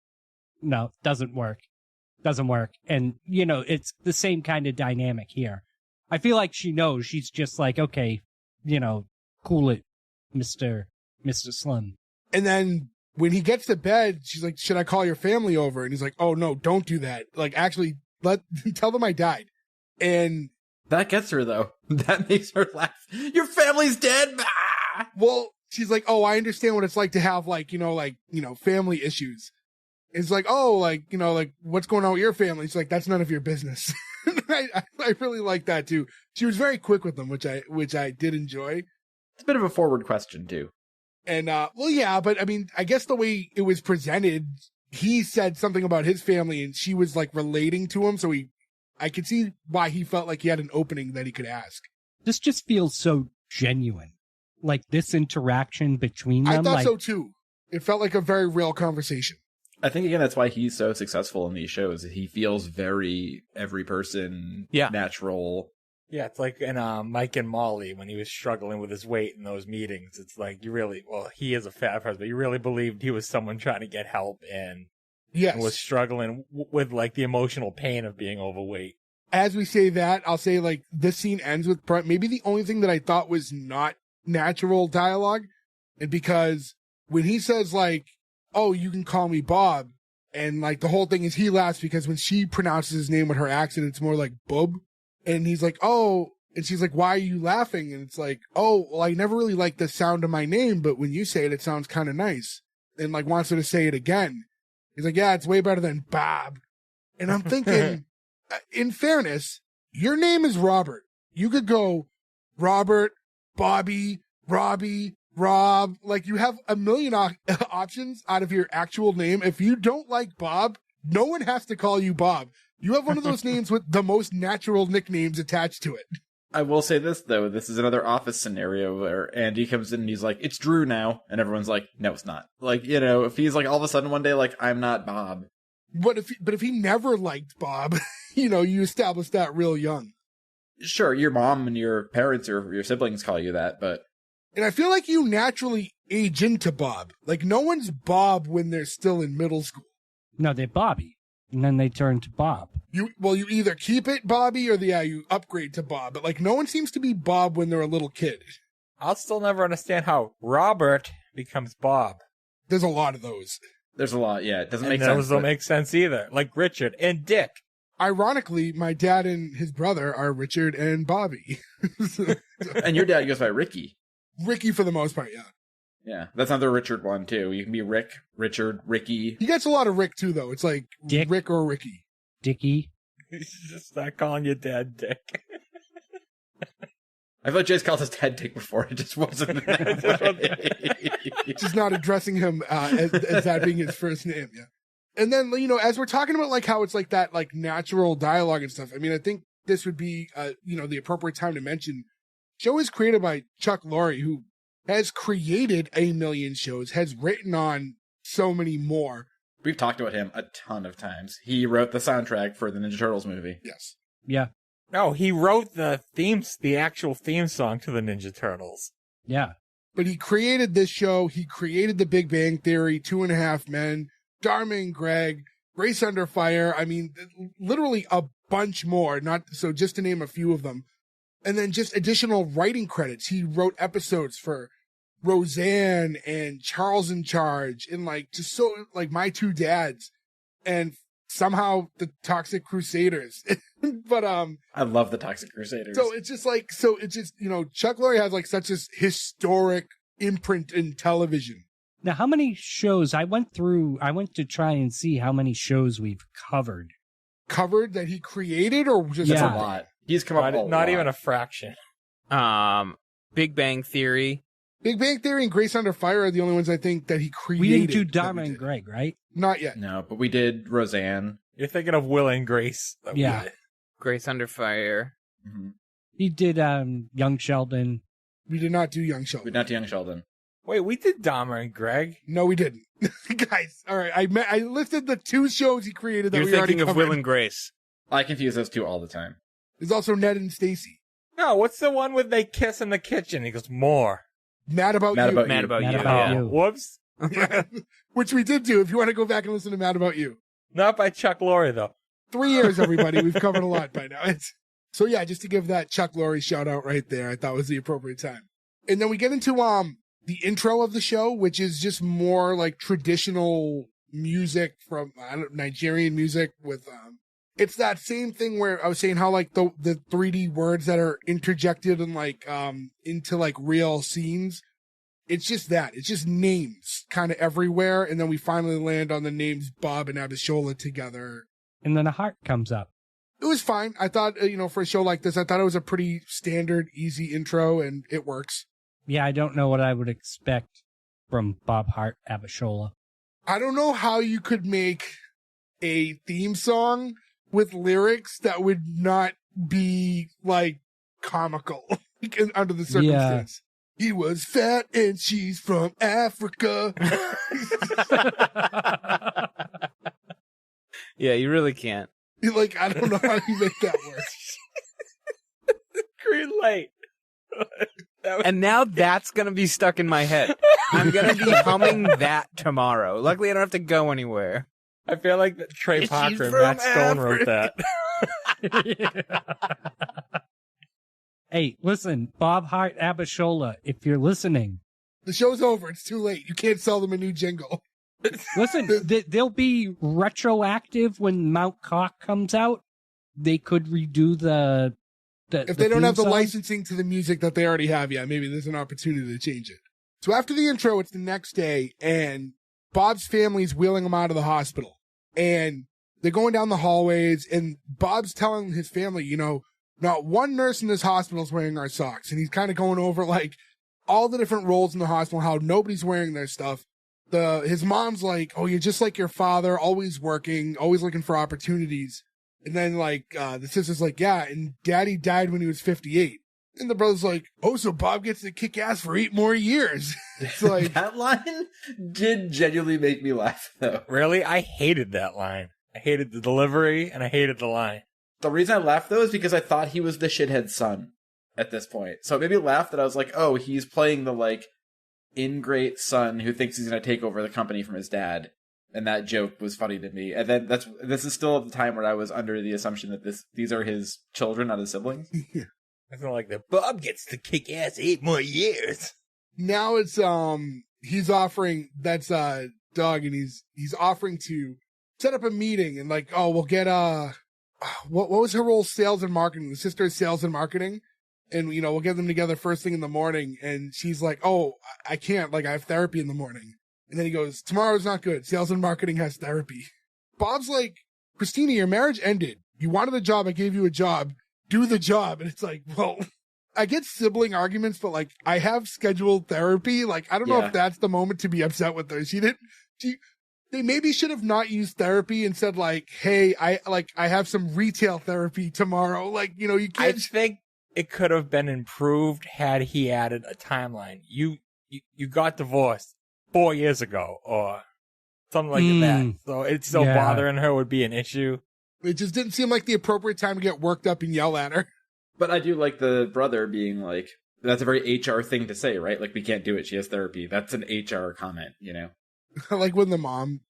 D: doesn't work. And, you know, it's the same kind of dynamic here. I feel like she knows. She's just like, okay, you know, cool it, Mr. Slim.
A: And then when he gets to bed, she's like, should I call your family over? And he's like, oh, no, don't do that. Like, actually, tell them I died. And
E: that gets her, though. That makes her laugh. Your family's dead. Ah!
A: Well, she's like, oh, I understand what it's like to have, family issues. It's like, oh, what's going on with your family? It's like, that's none of your business. I really like that, too. She was very quick with them, which I did enjoy.
E: It's a bit of a forward question, too.
A: And, but I mean, I guess the way it was presented, he said something about his family and she was, like, relating to him. So I could see why he felt like he had an opening that he could ask.
D: This just feels so genuine. Like, this interaction between them.
A: I thought so, too. It felt like a very real conversation.
E: I think, again, that's why he's so successful in these shows. He feels very every person, natural.
C: Yeah, it's like in Mike and Molly when he was struggling with his weight in those meetings. It's like he is a fat person, but you really believed he was someone trying to get help and was struggling with like the emotional pain of being overweight.
A: As we say that, I'll say like this scene ends with maybe the only thing that I thought was not natural dialogue, and because when he says like, oh, you can call me Bob. And like the whole thing is he laughs because when she pronounces his name with her accent, it's more like Bub. And he's like, oh, and she's like, why are you laughing? And it's like, oh, well, I never really liked the sound of my name, but when you say it, it sounds kind of nice. And like wants her to say it again. He's like, yeah, it's way better than Bob. And I'm thinking, in fairness, your name is Robert. You could go Robert, Bobby, Robbie, Rob, like you have a million options out of your actual name. If you don't like Bob, no one has to call you Bob. You have one of those names with the most natural nicknames attached to it.
E: I will say this, though. This is another Office scenario where Andy comes in and he's like, it's Drew now. And everyone's like, no, it's not. Like, you know, if he's like all of a sudden one day, like, I'm not Bob.
A: But if he never liked Bob, you know, you establish that real young.
E: Sure, your mom and your parents or your siblings call you that, but...
A: And I feel like you naturally age into Bob. Like, no one's Bob when they're still in middle school.
D: No, they're Bobby. And then they turn to Bob.
A: You either keep it Bobby or you upgrade to Bob. But, like, no one seems to be Bob when they're a little kid.
C: I'll still never understand how Robert becomes Bob.
A: There's a lot of those.
E: There's a lot, yeah. It doesn't make sense.
C: Those don't make sense either. Like Richard and Dick.
A: Ironically, my dad and his brother are Richard and Bobby.
E: And your dad goes by Ricky.
A: Ricky for the most part, yeah.
E: Yeah, that's another Richard one, too. You can be Rick, Richard, Ricky.
A: He gets a lot of Rick, too, though. It's like Dick. Rick or Ricky.
D: Dickie.
C: Just not calling your dad Dick.
E: I thought Jay's called his dad Dick before. It just wasn't that.
A: Just not addressing him as that being his first name, yeah. And then, you know, as we're talking about, like, how it's like that, like, natural dialogue and stuff, I mean, I think this would be, the appropriate time to mention. Show is created by Chuck Lorre, who has created a million shows, has written on so many more.
E: We've talked about him a ton of times. He wrote the soundtrack for the Ninja Turtles movie.
A: Yes.
D: Yeah.
C: No, he wrote the actual theme song to the Ninja Turtles.
D: Yeah.
A: But he created this show. He created The Big Bang Theory, 2.5 Men, Dharma and Greg, Grace Under Fire. I mean, literally a bunch more. Just to name a few of them. And then just additional writing credits. He wrote episodes for Roseanne and Charles in Charge and My Two Dads and somehow the Toxic Crusaders. But
E: I love the Toxic Crusaders.
A: So it's just Chuck Lorre has like such a historic imprint in television.
D: Now, how many shows I went to try and see how many shows we've covered.
A: Covered that he created or just
E: That's a lot. He's come up
C: not even a fraction.
B: Big Bang Theory.
A: Big Bang Theory and Grace Under Fire are the only ones I think that he created.
D: We didn't do Dharma and Greg, right?
A: Not yet.
E: No, but we did Roseanne.
C: You're thinking of Will and Grace.
D: Yeah.
B: Grace Under Fire.
E: Mm-hmm.
D: He did Young Sheldon.
A: We did not do Young Sheldon.
E: We did not do Young Sheldon.
C: Wait, we did Dahmer and Greg.
A: No, we didn't. Guys, all right. I listed the two shows he created that
B: You're
A: we already
B: thinking of
A: covered.
B: Will and Grace.
E: I confuse those two all the time.
A: There's also Ned and Stacy.
C: No, what's the one where they kiss in the kitchen? He goes, more.
A: Mad About You.
B: Mad About You.
C: Whoops.
A: Which we did do if you want to go back and listen to Mad About You.
C: Not by Chuck Lorre, though.
A: 3 years, everybody. We've covered a lot by now. So yeah, just to give that Chuck Lorre shout out right there, I thought was the appropriate time. And then we get into the intro of the show, which is just more like traditional music from Nigerian music with it's that same thing where I was saying how like the 3D words that are interjected and like into like real scenes. It's just that. It's just names kind of everywhere. And then we finally land on the names Bob and Abishola together.
D: And then a heart comes up.
A: It was fine. I thought, for a show like this, I thought it was a pretty standard, easy intro, and it works.
D: Yeah, I don't know what I would expect from Bob Hart Abishola.
A: I don't know how you could make a theme song with lyrics that would not be, like, comical under the circumstance. Yeah. He was fat and she's from Africa.
B: Yeah, you really can't.
A: Like, I don't know how you make that work.
C: Green light.
B: And now that's going to be stuck in my head. I'm going to be humming that tomorrow. Luckily, I don't have to go anywhere.
C: I feel like Trey Parker and Matt Stone wrote that.
D: Hey, listen, Bob Hart Abishola, if you're listening.
A: The show's over. It's too late. You can't sell them a new jingle.
D: Listen, they'll be retroactive when Mount Cock comes out. They could redo the
A: if they don't have the licensing to the music that they already have, yeah, maybe there's an opportunity to change it. So after the intro, it's the next day, and Bob's family's wheeling him out of the hospital. And they're going down the hallways, and Bob's telling his family, not one nurse in this hospital is wearing our socks. And he's kind of going over, like, all the different roles in the hospital, how nobody's wearing their stuff. His mom's like, oh, you're just like your father, always working, always looking for opportunities. And then, like, the sister's like, yeah, and Daddy died when he was 58. And the brother's like, oh, so Bob gets to kick ass for 8 more years. It's like
E: that line did genuinely make me laugh, though.
C: Really? I hated that line. I hated the delivery, and I hated the line.
E: The reason I laughed, though, is because I thought he was the shithead son at this point. So it made me laugh that I was like, oh, he's playing the, like, ingrate son who thinks he's going to take over the company from his dad. And that joke was funny to me. And then this is still the time where I was under the assumption that these are his children, not his siblings.
C: I feel like that Bob gets to kick ass 8 more years.
A: Now it's he's offering that's Doug, and he's offering to set up a meeting and like, oh, we'll get what was her role? Sales and marketing. The sister is sales and marketing. And, we'll get them together first thing in the morning. And she's like, oh, I can't. Like, I have therapy in the morning. And then he goes, tomorrow's not good. Sales and marketing has therapy. Bob's like, Christina, your marriage ended. You wanted a job. I gave you a job. Do the job. And it's like, well, I get sibling arguments, but like, I have scheduled therapy. Like, I don't know if that's the moment to be upset with her. They maybe should have not used therapy and said like, hey, I have some retail therapy tomorrow. Like, you can't.
C: I think it could have been improved had he added a timeline. You got divorced 4 years ago or something like that. So it's still bothering her would be an issue.
A: It just didn't seem like the appropriate time to get worked up and yell at her.
E: But I do like the brother being like, that's a very HR thing to say, right? Like, we can't do it. She has therapy. That's an HR comment,
A: Like when the mom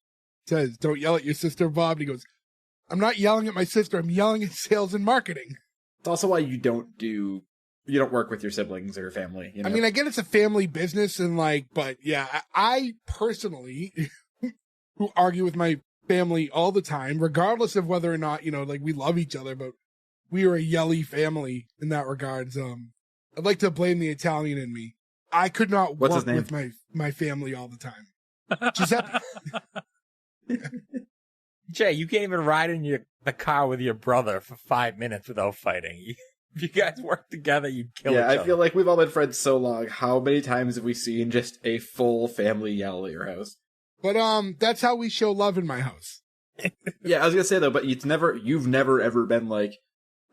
A: says, don't yell at your sister, Bob. And he goes, I'm not yelling at my sister. I'm yelling at sales and marketing.
E: It's also why you don't work with your siblings or your family.
A: I mean, I get it's a family business and like, but yeah, I personally, who argue with my family all the time, regardless of whether or not, like we love each other, but we are a yelly family in that regards. I'd like to blame the Italian in me. I could not work with my family all the time. Giuseppe.
C: Jay, you can't even ride in the car with your brother for 5 minutes without fighting. If you guys work together, you'd kill each other.
E: Yeah, I feel like we've all been friends so long. How many times have we seen just a full family yell at your house?
A: But that's how we show love in my house.
E: Yeah, I was gonna say though, but you've never ever been like,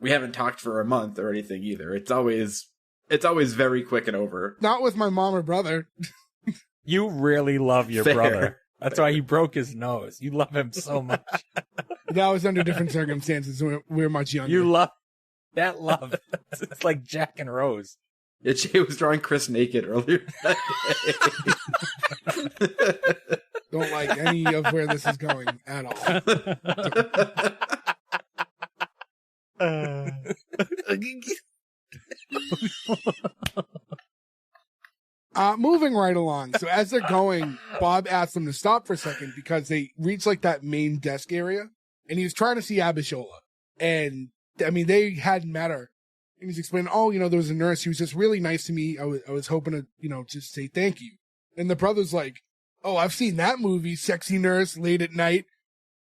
E: we haven't talked for a month or anything either. It's always very quick and over.
A: Not with my mom or brother.
C: You really love your brother. That's why he broke his nose. You love him so much.
A: That was under different circumstances. We're much younger.
C: That love. It's like Jack and Rose.
E: Yeah, Jay was drawing Chris naked earlier that day.
A: Don't like any of where this is going at all. Moving right along. So as they're going, Bob asks them to stop for a second because they reach like that main desk area, and he was trying to see Abishola. And I mean, they hadn't met her. And he's explaining, oh, there was a nurse. She was just really nice to me. I was hoping to, just say thank you. And the brother's like, oh, I've seen that movie, Sexy Nurse, Late at Night,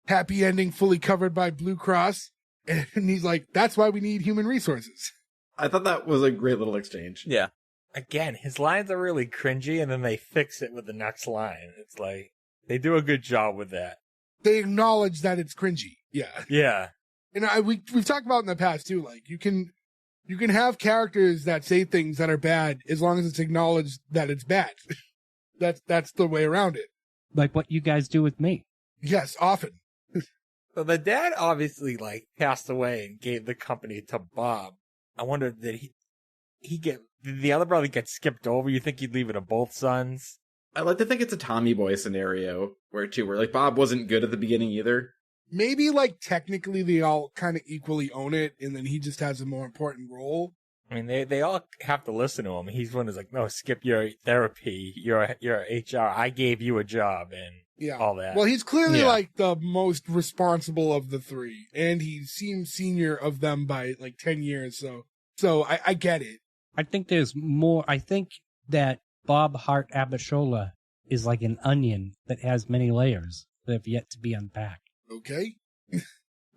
A: happy ending, fully covered by Blue Cross. And he's like, that's why we need human resources.
E: I thought that was a great little exchange.
B: Yeah.
C: Again, his lines are really cringy, and then they fix it with the next line. It's like, they do a good job with that.
A: They acknowledge that it's cringy. Yeah.
C: Yeah.
A: And we've talked about in the past, too, like, you can have characters that say things that are bad as long as it's acknowledged that it's bad. That's the way around it.
D: Like what you guys do with me.
A: Yes, often.
C: So the dad obviously passed away and gave the company to Bob. I wonder, did the other brother get skipped over? You think he'd leave it to both sons?
E: I like to think it's a Tommy Boy scenario where Bob wasn't good at the beginning either.
A: Maybe technically they all kind of equally own it, and then he just has a more important role.
C: I mean, they all have to listen to him. He's one who's like, no, skip your therapy, your HR. I gave you a job and all that.
A: Well, he's clearly the most responsible of the three, and he seems senior of them by 10 years. So I get it.
D: I think there's more. I think that Bob Hart Abishola is like an onion that has many layers that have yet to be unpacked.
A: Okay.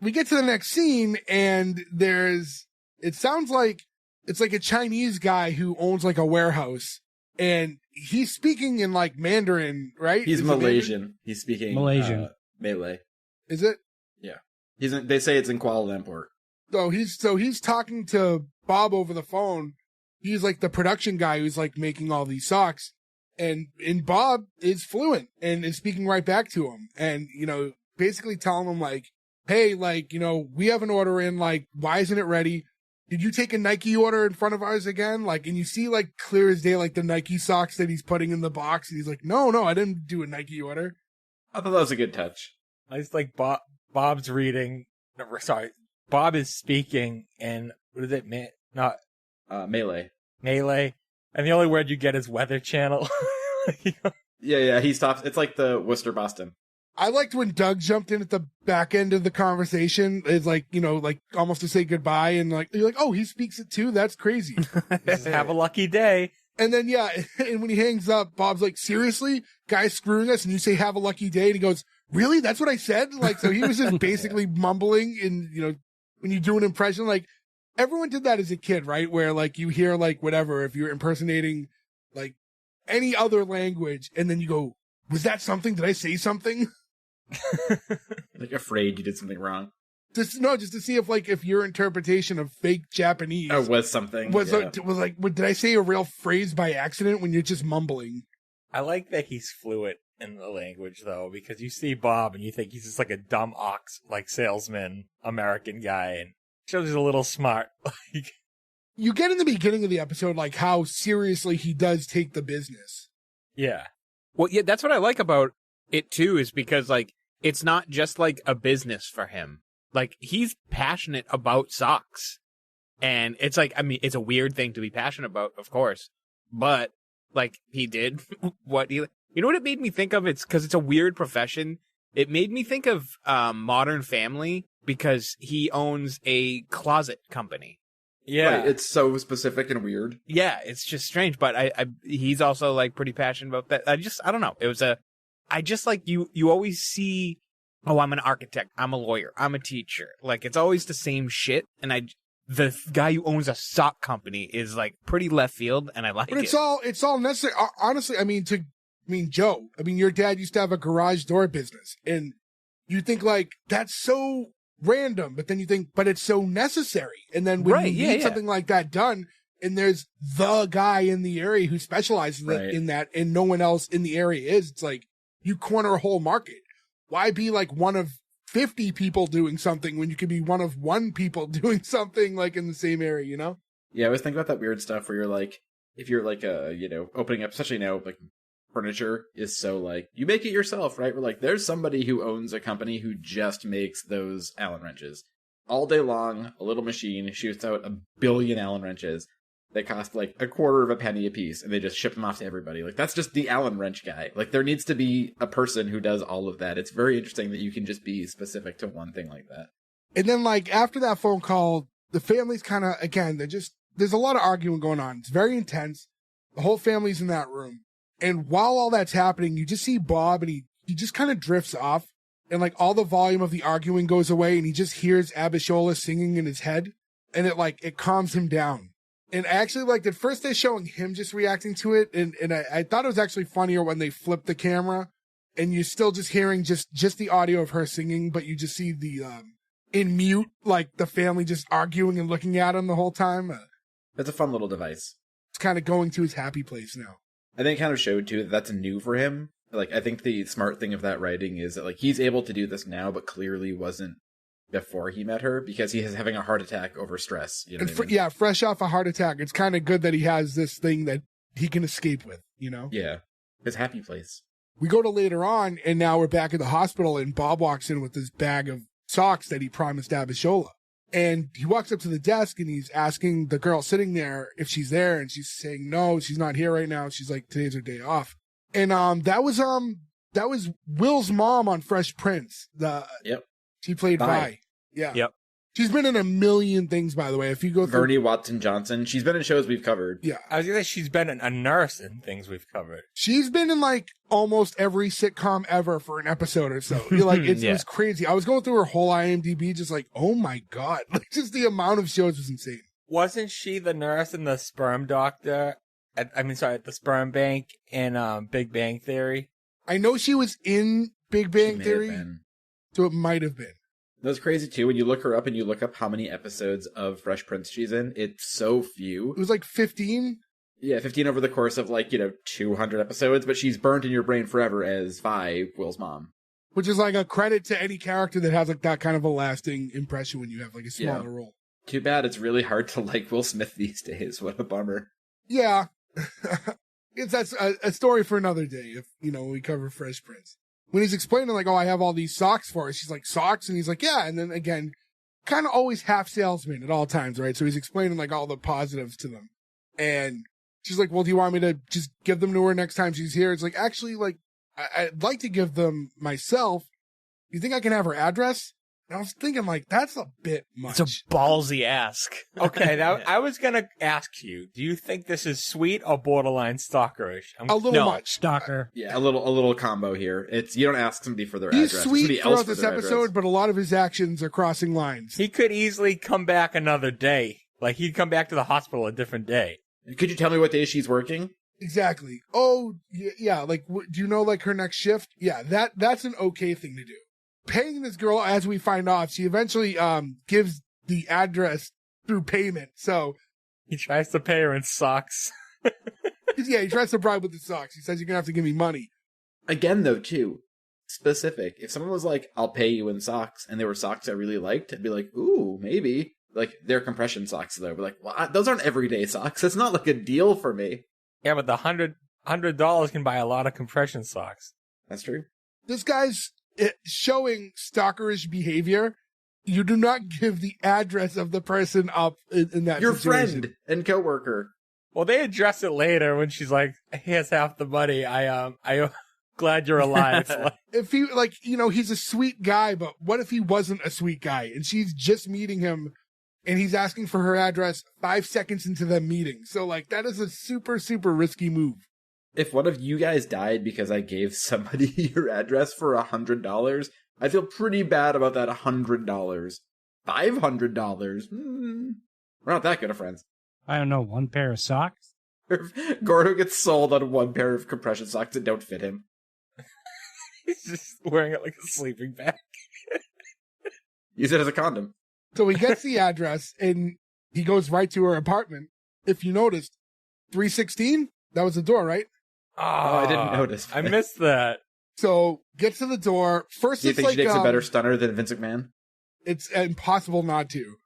A: We get to the next scene, and it sounds like it's like a Chinese guy who owns a warehouse, and he's speaking in Mandarin, right?
E: He's Malaysian. He's speaking
D: Malaysian.
E: Malay.
A: Is it?
E: Yeah. They say it's in Kuala Lumpur.
A: So he's talking to Bob over the phone. He's the production guy who's making all these socks, and Bob is fluent and is speaking right back to him, and basically telling him hey, we have an order in, why isn't it ready? Did you take a Nike order in front of ours again? And you see clear as day the Nike socks that he's putting in the box, and he's like, no, I didn't do a Nike order.
E: I thought that was a good touch.
C: I just Bob's reading. Sorry, Bob is speaking, and what is it?
E: Malay.
C: Malay, and the only word you get is Weather Channel.
E: Yeah, he stops. It's like the Worcester, Boston.
A: I liked when Doug jumped in at the back end of the conversation. It's almost to say goodbye, and you're oh, he speaks it too? That's crazy.
C: Just have a lucky day.
A: And then, and when he hangs up, Bob's like, seriously? Guy's screwing us, and you say have a lucky day? And he goes, really? That's what I said? So he was just basically mumbling, and, when you do an impression, everyone did that as a kid, right? Where, you hear, whatever, if you're impersonating, any other language, and then you go, was that something? Did I say something?
E: Afraid you did something wrong.
A: Just to see if your interpretation of fake Japanese
E: was something.
A: Did I say a real phrase by accident when you're just mumbling?
C: I like that he's fluent in the language, though, because you see Bob and you think he's just a dumb ox, salesman, American guy, and shows he's a little smart.
A: You get in the beginning of the episode, how seriously he does take the business.
C: Yeah.
B: Well, yeah, that's what I like about it, too, is because, it's not just, a business for him. He's passionate about socks. And it's it's a weird thing to be passionate about, of course. But, he did what he... You know what it made me think of? It's because it's a weird profession. It made me think of Modern Family because he owns a closet company.
C: Yeah.
E: Right, it's so specific and weird.
B: Yeah, it's just strange, but he's also pretty passionate about that. I don't know. I just you always see, oh, I'm an architect, I'm a lawyer, I'm a teacher. It's always the same shit. And the guy who owns a sock company is pretty left field, and I like it.
A: But it's all necessary. Honestly, Joe, your dad used to have a garage door business, and you think that's so random, but then you think, but it's so necessary. And then when you need something like that done, and there's the guy in the area who specializes in that, and no one else in the area is, it's you corner a whole market. Why be one of 50 people doing something when you could be one of one people doing something like in the same area, you know?
E: Yeah, I always think about that weird stuff where you're like, if you're like, opening up, especially now, like furniture is so like, you make it yourself, right? We're like, there's somebody who owns a company who just makes those Allen wrenches. All day long, a little machine shoots out 1 billion Allen wrenches. They cost like $0.25 penny a piece, and they just ship them off to everybody. Like, that's just the Allen wrench guy. Like, there needs to be a person who does all of that. It's very interesting that you can just be specific to one thing like that.
A: And then, like, after that phone call, the family's kind of, again, there's a lot of arguing going on. It's very intense. The whole family's in that room. And while all that's happening, you just see Bob, and he just kind of drifts off. And, like, all the volume of the arguing goes away, and he just hears Abishola singing in his head. And it calms him down. And I actually liked at first they're showing him just reacting to it. And I thought it was actually funnier when they flipped the camera and you're still just hearing just the audio of her singing, but you just see the, in mute, like the family just arguing and looking at him the whole time.
E: That's a fun little device.
A: It's kind of going to his happy place now.
E: I think it kind of showed too that that's new for him. Like, I think the smart thing of that writing is that like he's able to do this now, but clearly wasn't before he met her because he is having a heart attack over stress. You know what I mean?
A: Yeah, fresh off a heart attack. It's kind of good that he has this thing that he can escape with, you know?
E: Yeah. His happy place.
A: We go to later on, and now we're back at the hospital, and Bob walks in with this bag of socks that he promised Abishola. And he walks up to the desk, and he's asking the girl sitting there if she's there, and she's saying, no, she's not here right now. She's like, today's her day off. And that was Will's mom on Fresh Prince.
E: Yep.
A: She played Vi. Yeah.
B: Yep.
A: She's been in a million things, by the way. If you go through
E: Vernie Watson Johnson, she's been in shows we've covered.
A: Yeah.
C: I was gonna say she's been a nurse in things we've covered.
A: She's been in like almost every sitcom ever for an episode or so. You're like, it was crazy. I was going through her whole IMDb, just like, oh my God. Like, just the amount of shows was insane.
C: Wasn't she the nurse in the sperm doctor? At the sperm bank in Big Bang Theory?
A: I know she was in Big Bang Theory, so it might have been.
E: That's crazy too. When you look her up and you look up how many episodes of Fresh Prince she's in, it's so few.
A: It was like 15?
E: Yeah, 15 over the course of 200 episodes, but she's burnt in your brain forever as Vi, Will's mom.
A: Which is like a credit to any character that has like that kind of a lasting impression when you have like a smaller role.
E: Too bad it's really hard to like Will Smith these days. What a bummer.
A: Yeah. That's a story for another day if, we cover Fresh Prince. When he's explaining, like, oh, I have all these socks for her, she's like, socks? And he's like, yeah. And then, again, kind of always half salesman at all times, right? So he's explaining, like, all the positives to them. And she's like, well, do you want me to just give them to her next time she's here? It's like, actually, like, I'd like to give them myself. You think I can have her address? And I was thinking, like, that's a bit much.
B: It's a ballsy ask.
C: Okay, I was going to ask you, do you think this is sweet or borderline stalkerish?
A: A little much.
D: Stalker.
E: Yeah, a little combo here. It's you don't ask somebody for their
A: He's
E: address.
A: He's sweet throughout this episode, but a lot of his actions are crossing lines.
C: He could easily come back another day. Like, he'd come back to the hospital a different day.
E: Could you tell me what day she's working?
A: Exactly. Oh, yeah, like, do you know, like, her next shift? Yeah, that's an okay thing to do. Paying this girl, as we find out, she eventually gives the address through payment. So
C: he tries to pay her in socks.
A: Yeah, he tries to bribe with the socks. He says, you're going to have to give me money.
E: Again, though, too, specific. If someone was like, I'll pay you in socks, and they were socks I really liked, I'd be like, ooh, maybe. Like, they're compression socks, though. But like, well, those aren't everyday socks. It's not like a deal for me.
C: Yeah, but the $100 can buy a lot of compression socks.
E: That's true.
A: This guy's showing stalkerish behavior. You do not give the address of the person up in that
E: your
A: situation.
E: Friend and coworker.
C: Well, they address it later when she's like, here's half the money. I glad you're alive.
A: If he, he's a sweet guy, but what if he wasn't a sweet guy and she's just meeting him and he's asking for her address 5 seconds into the meeting? So, that is a super, super risky move.
E: If one of you guys died because I gave somebody your address for $100, I feel pretty bad about that $100. $500? We're not that good of friends.
D: I don't know, one pair of socks?
E: Gordo gets sold on one pair of compression socks that don't fit him.
C: He's just wearing it like a sleeping bag.
E: Use it as a condom.
A: So he gets the address and he goes right to her apartment. If you noticed, 316, that was the door, right?
E: Oh, I didn't notice.
C: I missed that.
A: So gets to the door. First,
E: do you think she takes a better stunner than Vince McMahon?
A: It's impossible not to.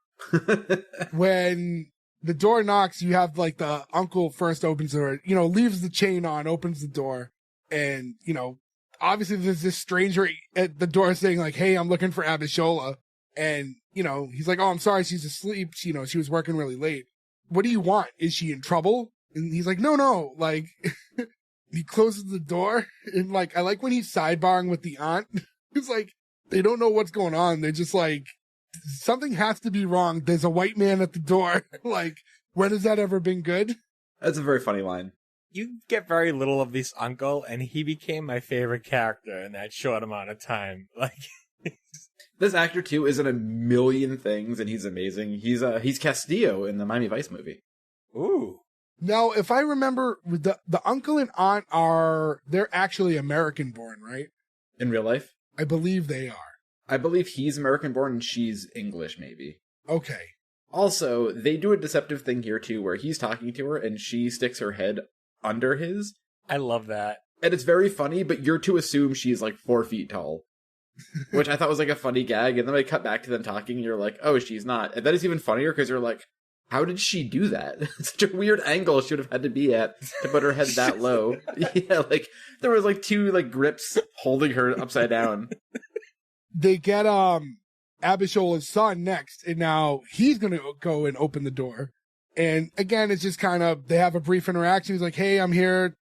A: When the door knocks, you have like the uncle first opens the door, leaves the chain on, opens the door. And, obviously there's this stranger at the door saying like, hey, I'm looking for Abishola. And, he's like, oh, I'm sorry. She's asleep. She was working really late. What do you want? Is she in trouble? And he's like, no. Like, he closes the door. And like, I like when he's sidebarring with the aunt. It's like, they don't know what's going on. They're just like, something has to be wrong. There's a white man at the door. Like, when has that ever been good?
E: That's a very funny line.
C: You get very little of this uncle, and he became my favorite character in that short amount of time. Like,
E: this actor too is in a million things, and he's amazing. He's Castillo in the Miami Vice movie.
C: Ooh.
A: Now, if I remember, the uncle and aunt they're actually American born, right?
E: In real life?
A: I believe they are.
E: I believe he's American born and she's English, maybe.
A: Okay.
E: Also, they do a deceptive thing here, too, where he's talking to her and she sticks her head under his.
C: I love that.
E: And it's very funny, but you're to assume she's like 4 feet tall. Which I thought was like a funny gag. And then we cut back to them talking and you're like, oh, she's not. And that is even funnier because you're like, how did she do that? Such a weird angle she would have had to be at to put her head that low. Yeah, like there was like 2 like grips holding her upside down.
A: They get Abishola's son next, and now he's gonna go and open the door. And again, it's just kind of they have a brief interaction. He's like, "Hey, I'm here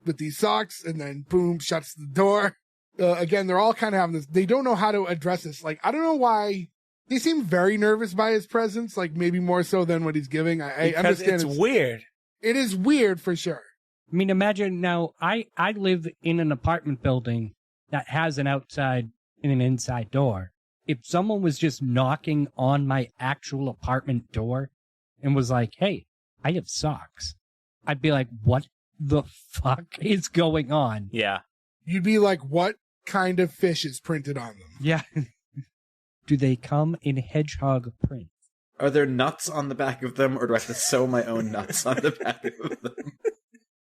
A: with these socks," and then boom, shuts the door. Again, they're all kind of having this. They don't know how to address this. Like, I don't know why. They seem very nervous by his presence, like maybe more so than what he's giving. I understand
C: it's weird.
A: It is weird for sure.
D: I mean, imagine now, I live in an apartment building that has an outside and an inside door. If someone was just knocking on my actual apartment door and was like, hey, I have socks, I'd be like, what the fuck is going on?
B: Yeah.
A: You'd be like, what kind of fish is printed on them?
D: Yeah. Do they come in hedgehog print?
E: Are there nuts on the back of them, or do I have to sew my own nuts on the back of them?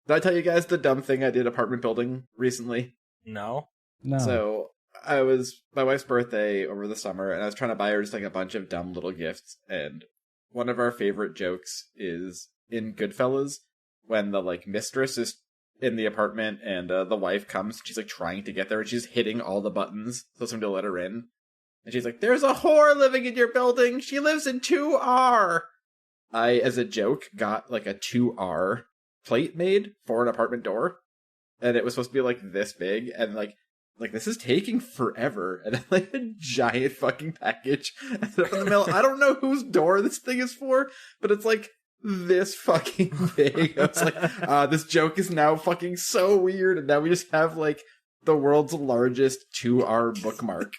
E: Did I tell you guys the dumb thing I did apartment building recently?
C: No.
E: So I was my wife's birthday over the summer, and I was trying to buy her just like a bunch of dumb little gifts. And one of our favorite jokes is in Goodfellas when the like mistress is in the apartment and the wife comes. She's like trying to get there, and she's hitting all the buttons so somebody will let her in. And she's like, "There's a whore living in your building. She lives in 2R." I, as a joke, got like a 2R plate made for an apartment door, and it was supposed to be like this big, and like this is taking forever, and then like a giant fucking package ended up in the mail. I don't know whose door this thing is for, but it's like this fucking big. I was like, this joke is now fucking so weird, and now we just have like the world's largest 2R bookmark.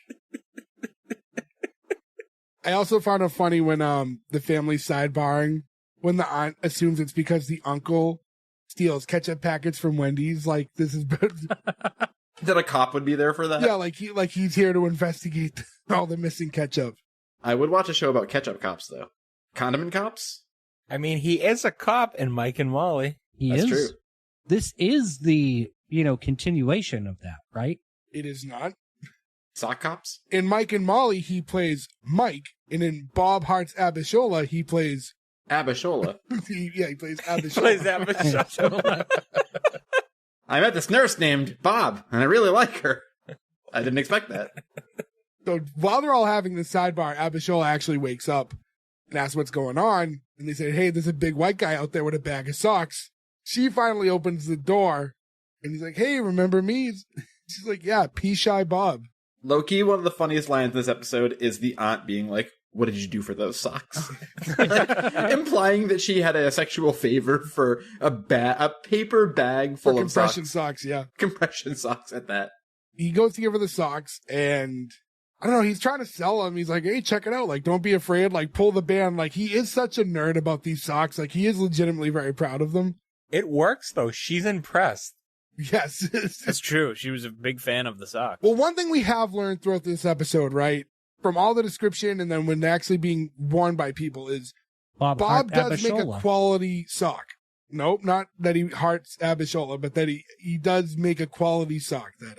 A: I also found it funny when the family's sidebarring, when the aunt assumes it's because the uncle steals ketchup packets from Wendy's. Like, this is
E: that a cop would be there for that?
A: Yeah, like he's here to investigate all the missing ketchup.
E: I would watch a show about ketchup cops, though. Condiment cops?
C: I mean, he is a cop in Mike and Molly.
E: That's true.
D: This is the, continuation of that, right?
A: It is not.
E: Sock cops?
A: In Mike and Molly, he plays Mike, and in Bob Hearts Abishola, he plays
E: Abishola.
A: he plays Abishola.
E: I met this nurse named Bob, and I really like her. I didn't expect that.
A: So while they're all having the sidebar, Abishola actually wakes up and asks what's going on. And they say, hey, there's a big white guy out there with a bag of socks. She finally opens the door, and he's like, hey, remember me? She's like, yeah, Pea-Shy Bob.
E: Low-key, one of the funniest lines in this episode is the aunt being like, what did you do for those socks? Implying that she had a sexual favor for a paper bag full of
A: compression socks. Yeah.
E: Compression socks at that.
A: He goes to give her the socks, and I don't know, he's trying to sell them. He's like, hey, check it out. Like, don't be afraid. Like, pull the band. Like, he is such a nerd about these socks. Like, he is legitimately very proud of them.
C: It works, though. She's impressed.
A: Yes.
B: That's true. She was a big fan of the socks.
A: Well, one thing we have learned throughout this episode, right, from all the description and then when they're actually being worn by people is Bob does make a quality sock. Nope, not that he hearts Abishola, but that he does make a quality sock. That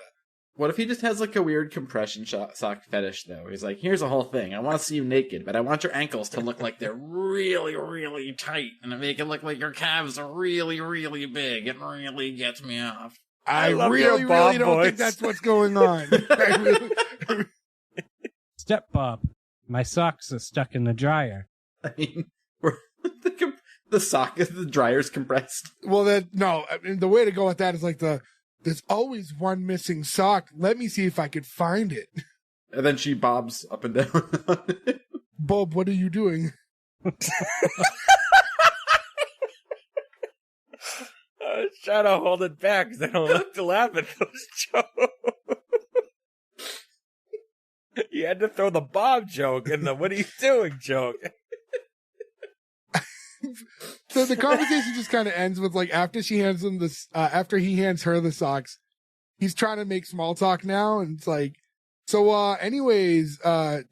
E: What if he just has like a weird compression sock fetish though? He's like, here's a whole thing. I want to see you naked, but I want your ankles to look like they're really, really tight, and make it look like your calves are really, really big. It really gets me off.
A: I really don't think that's what's going on.
D: Step Bob, my socks are stuck in the dryer.
E: I mean, the dryer's compressed.
A: Well, the way to go with that is like there's always one missing sock. Let me see if I could find it.
E: And then she bobs up and down.
A: Bob, what are you doing?
C: I was trying to hold it back because I don't like to laugh at those jokes. You had to throw the Bob joke and the what are you doing joke.
A: So the conversation just kind of ends with like after he hands her the socks, he's trying to make small talk now, and it's like, so anyways,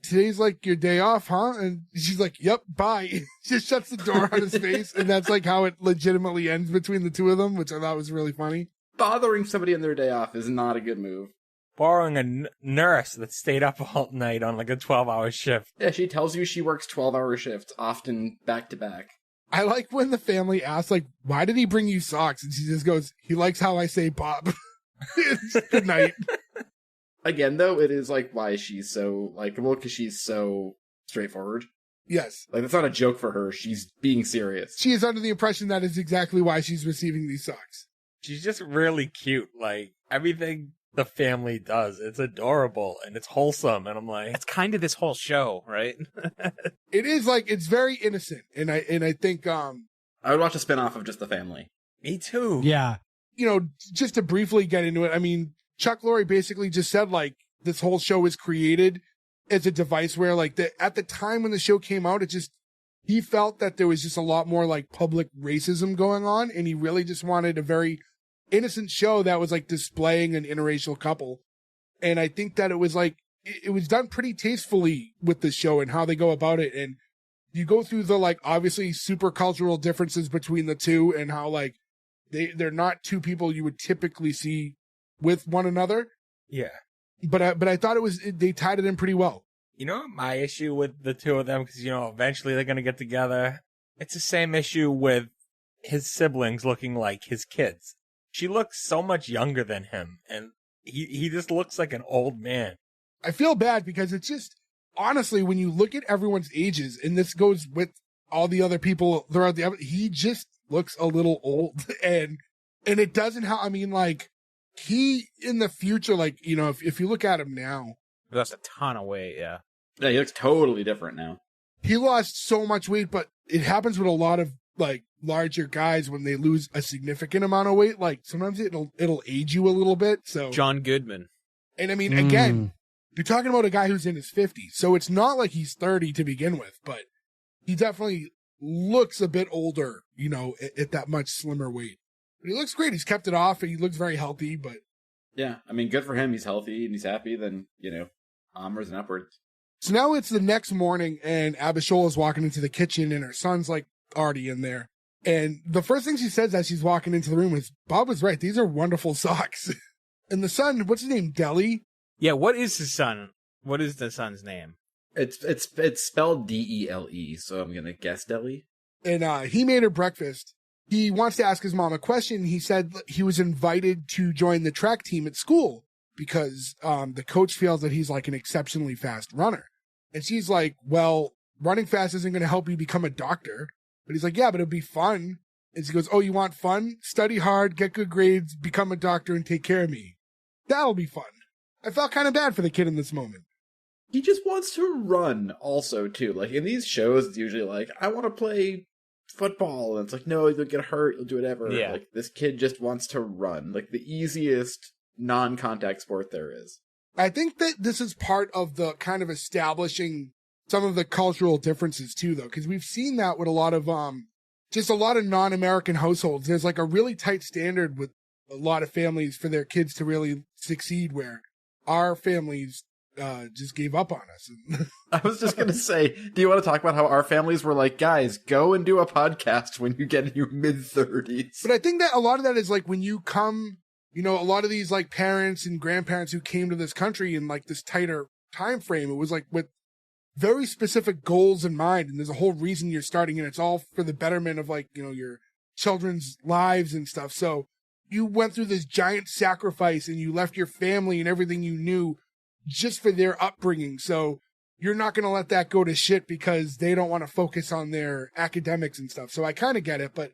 A: today's like your day off, huh? And she's like, yep, bye. Just shuts the door on his face, and that's like how it legitimately ends between the two of them, which I thought was really funny.
E: Bothering somebody on their day off is not a good move.
C: Borrowing a nurse that stayed up all night on like a 12-hour shift.
E: Yeah, she tells you she works 12-hour shifts, often back to back.
A: I like when the family asks, like, why did he bring you socks? And she just goes, he likes how I say Bob. Good night.
E: Again, though, it is like why she's so likable, because she's so straightforward.
A: Yes.
E: Like, that's not a joke for her. She's being serious.
A: She is under the impression that is exactly why she's receiving these socks.
C: She's just really cute. Like, everything the family does, it's adorable and it's wholesome, and I'm like,
B: it's kind of this whole show, right?
A: It is like, it's very innocent, and I think I
E: would watch a spinoff of just the family.
C: Me too.
D: Yeah.
A: You know, just to briefly get into it, I mean, Chuck Lorre basically just said like this whole show was created as a device where like at the time when the show came out, he felt that there was just a lot more like public racism going on, and he really just wanted a very innocent show that was like displaying an interracial couple. And I think that it was like, it was done pretty tastefully with the show and how they go about it. And you go through the like, obviously super cultural differences between the two, and how like they're not two people you would typically see with one another.
C: Yeah.
A: But I thought they tied it in pretty well.
C: You know, my issue with the two of them, because, you know, eventually they're going to get together. It's the same issue with his siblings looking like his kids. She looks so much younger than him, and he just looks like an old man.
A: I feel bad because it's just, honestly, when you look at everyone's ages, and this goes with all the other people throughout he just looks a little old, and it doesn't I mean, like, he, in the future, like, you know, if you look at him now.
B: He lost a ton of weight, yeah.
E: Yeah, he looks totally different now.
A: He lost so much weight, but it happens with a lot of, like, larger guys when they lose a significant amount of weight. Like, sometimes it'll age you a little bit, so.
B: John Goodman.
A: And I mean, again, you're talking about a guy who's in his 50s, so it's not like he's 30 to begin with, but he definitely looks a bit older, you know, at that much slimmer weight. But he looks great. He's kept it off, and he looks very healthy, but.
E: Yeah, I mean, good for him. He's healthy, and he's happy, then, you know, onwards and upwards.
A: So now it's the next morning, and Abishola's walking into the kitchen, and her son's, like, already in there. And the first thing she says as she's walking into the room is, Bob was right. These are wonderful socks. And the son, what's his name? Deli?
B: Yeah, what is his son? What is the son's name?
E: It's spelled D-E-L-E, so I'm going to guess Deli.
A: And he made her breakfast. He wants to ask his mom a question. He said he was invited to join the track team at school because the coach feels that he's like an exceptionally fast runner. And she's like, well, running fast isn't going to help you become a doctor. But he's like, yeah, but it'll be fun. And she goes, oh, you want fun? Study hard, get good grades, become a doctor, and take care of me. That'll be fun. I felt kind of bad for the kid in this moment.
E: He just wants to run also, too. Like, in these shows, it's usually like, I want to play football. And it's like, no, you'll get hurt, you'll do whatever.
B: Yeah.
E: Like, this kid just wants to run. Like, the easiest non-contact sport there is.
A: I think that this is part of the kind of establishing some of the cultural differences too, though, because we've seen that with a lot of just a lot of non-American households. There's like a really tight standard with a lot of families for their kids to really succeed, where our families just gave up on us.
E: I was just gonna say, do you want to talk about how our families were like, guys, go and do a podcast when you get in your mid-30s?
A: But I think that a lot of that is like when you come you know, a lot of these like parents and grandparents who came to this country in like this tighter time frame, it was like with very specific goals in mind. And there's a whole reason you're starting, and it's all for the betterment of like, you know, your children's lives and stuff. So you went through this giant sacrifice and you left your family and everything you knew just for their upbringing. So you're not going to let that go to shit because they don't want to focus on their academics and stuff. So I kind of get it, but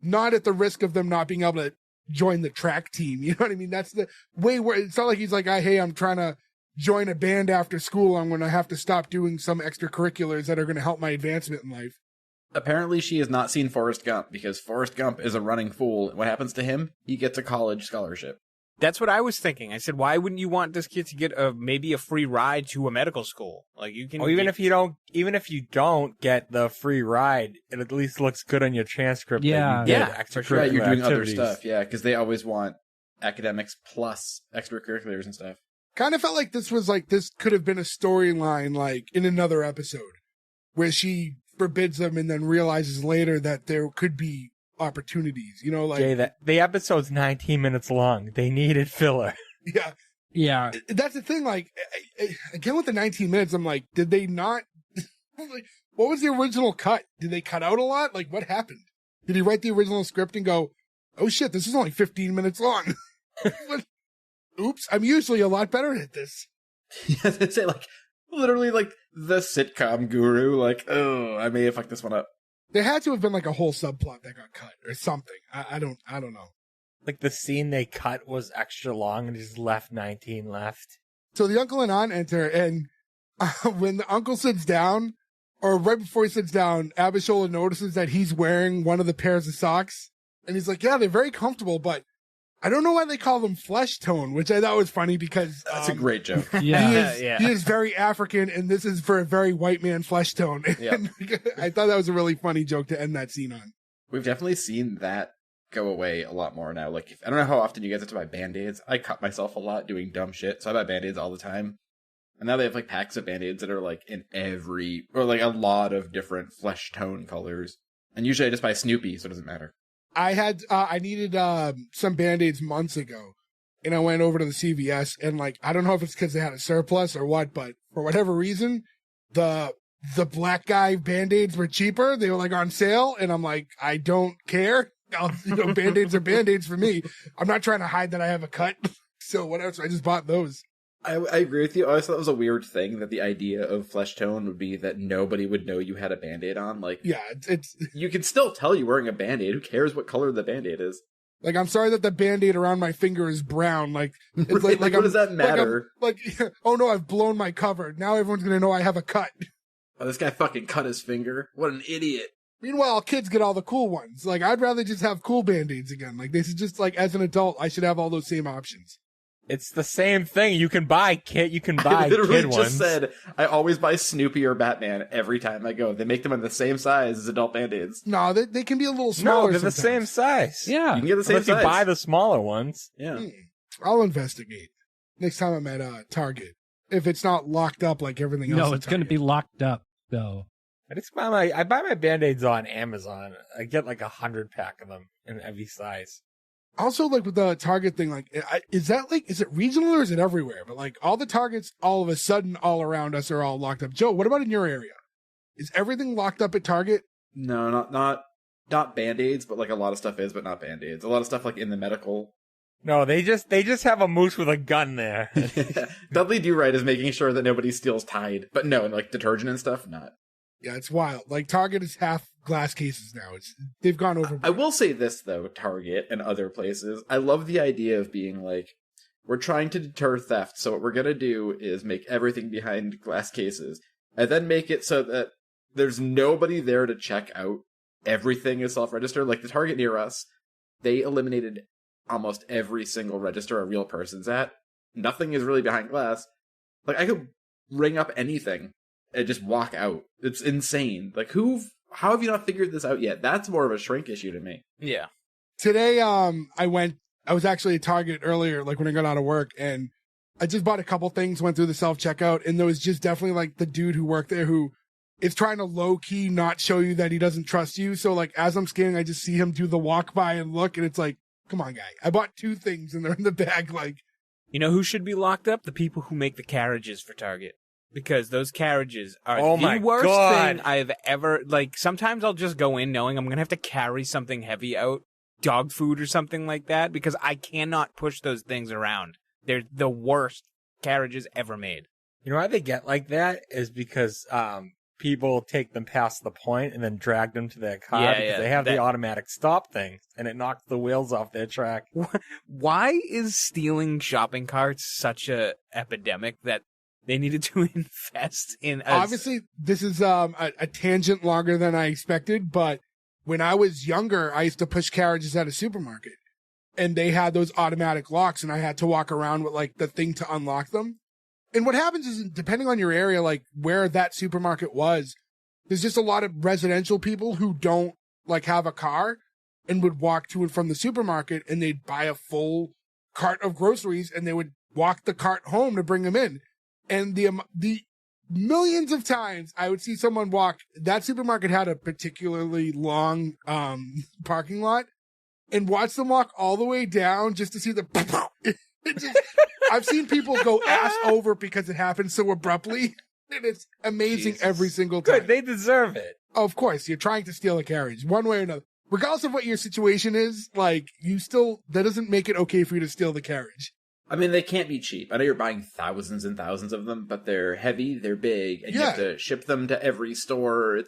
A: not at the risk of them not being able to join the track team. You know what I mean? That's the way where it's not like he's like, hey, I'm trying to join a band after school. I'm going to have to stop doing some extracurriculars that are going to help my advancement in life.
E: Apparently she has not seen Forrest Gump because Forrest Gump is a running fool. What happens to him? He gets a college scholarship.
B: That's what I was thinking. I said, why wouldn't you want this kid to get maybe a free ride to a medical school? Like you can,
C: or even if you don't get the free ride, it at least looks good on your transcript.
D: Yeah,
E: for sure. You're doing other stuff. Yeah, because they always want academics plus extracurriculars and stuff.
A: Kind of felt like this could have been a storyline like in another episode where she forbids them and then realizes later that there could be opportunities, you know, like
C: Jay, the episode's 19 minutes long. They needed filler.
D: Yeah.
A: That's the thing. Like again with the 19 minutes, I'm like, did they not? Like, what was the original cut? Did they cut out a lot? Like, what happened? Did he write the original script and go, "Oh shit, this is only 15 minutes long"? Oops, I'm usually a lot better at this.
E: Yeah, they say like literally like the sitcom guru. Like, oh, I may have fucked this one up.
A: There had to have been like a whole subplot that got cut or something. I don't know.
C: Like the scene they cut was extra long and just left 19 left.
A: So the uncle and aunt enter, and when the uncle sits down, or right before he sits down, Abishola notices that he's wearing one of the pairs of socks, and he's like, "Yeah, they're very comfortable, but I don't know why they call them flesh tone," which I thought was funny because
E: that's a great joke.
A: He is very African, and this is for a very white man flesh tone.
E: Yep.
A: I thought that was a really funny joke to end that scene on.
E: We've definitely seen that go away a lot more now. Like, I don't know how often you guys have to buy Band-Aids. I cut myself a lot doing dumb shit, so I buy Band-Aids all the time. And now they have like packs of Band-Aids that are like in or like a lot of different flesh tone colors. And usually I just buy Snoopy, so it doesn't matter.
A: I needed some Band-Aids months ago, and I went over to the CVS, and like, I don't know if it's because they had a surplus or what, but for whatever reason, the black guy Band-Aids were cheaper. They were like on sale, and I'm like, I don't care. Band-Aids are Band-Aids for me. I'm not trying to hide that I have a cut. So whatever, so I just bought those.
E: I agree with you. I always thought it was a weird thing that the idea of flesh tone would be that nobody would know you had a Band-Aid on. Like,
A: yeah, it's
E: you can still tell you're wearing a Band-Aid. Who cares what color the Band-Aid is?
A: Like, I'm sorry that the Band-Aid around my finger is brown. Like, it's
E: like what does that matter?
A: Like, oh no, I've blown my cover. Now everyone's gonna know I have a cut.
E: Oh, this guy fucking cut his finger. What an idiot.
A: Meanwhile, kids get all the cool ones. Like, I'd rather just have cool Band-Aids again. Like, this is just like, as an adult, I should have all those same options.
C: It's the same thing. You can buy kid ones.
E: I literally just said I always buy Snoopy or Batman every time I go. They make them in the same size as adult Band-Aids.
A: No, they can be a little smaller.
C: No, they're
A: sometimes.
C: the same size.
D: Yeah,
E: you can get the same size.
C: You buy the smaller ones.
E: Yeah,
A: I'll investigate next time I'm at Target. If it's not locked up like everything else.
D: No, it's going to be locked up though.
C: I buy my Band-Aids on Amazon. I get like 100 pack of them in every size.
A: Also, like with the Target thing, like, is it regional or is it everywhere? But like all the Targets, all of a sudden, all around us are all locked up. Joe, what about in your area? Is everything locked up at Target?
E: No, not Band-Aids, but like a lot of stuff is, but not Band-Aids. A lot of stuff like in the medical.
C: No, they just have a moose with a gun there.
E: Dudley Do-Right is making sure that nobody steals Tide, but no, and like detergent and stuff, not.
A: Yeah, it's wild. Like Target is half glass cases now. They've gone over.
E: I will say this though, Target and other places, I love the idea of being like, we're trying to deter theft, so what we're gonna do is make everything behind glass cases, and then make it so that there's nobody there to check out. Everything is self-register. Like the Target near us, they eliminated almost every single register a real person's at. Nothing is really behind glass. Like I could ring up anything and just walk out. It's insane. Like how have you not figured this out yet? That's more of a shrink issue to me.
B: Yeah.
A: Today, I was actually at Target earlier, like when I got out of work, and I just bought a couple things, went through the self-checkout, and there was just definitely like the dude who worked there who is trying to low-key not show you that he doesn't trust you. So like as I'm scanning, I just see him do the walk by and look, and it's like, Come on, guy. I bought 2 things and they're in the bag. Like,
B: you know who should be locked up? The people who make the carriages for Target. Because those carriages are the worst thing I've ever... Like, sometimes I'll just go in knowing I'm going to have to carry something heavy out, dog food or something like that, because I cannot push those things around. They're the worst carriages ever made.
C: You know why they get like that? Is because people take them past the point and then drag them to their car because they have the automatic stop thing, and it knocks the wheels off their track.
B: Why is stealing shopping carts such a epidemic that they needed to invest in?
A: Obviously, this is a tangent longer than I expected, but when I was younger, I used to push carriages at a supermarket, and they had those automatic locks, and I had to walk around with like the thing to unlock them. And what happens is, depending on your area, like where that supermarket was, there's just a lot of residential people who don't like have a car and would walk to and from the supermarket, and they'd buy a full cart of groceries and they would walk the cart home to bring them in. And the millions of times I would see someone walk, that supermarket had a particularly long parking lot, and watch them walk all the way down just to see the I've seen people go ass over because it happened so abruptly, and it's amazing every single time.
C: Good, they deserve it.
A: Of course, you're trying to steal a carriage, one way or another. Regardless of what your situation is, like, that doesn't make it okay for you to steal the carriage.
E: I mean, they can't be cheap. I know you're buying thousands and thousands of them, but they're heavy, they're big, and you have to ship them to every store.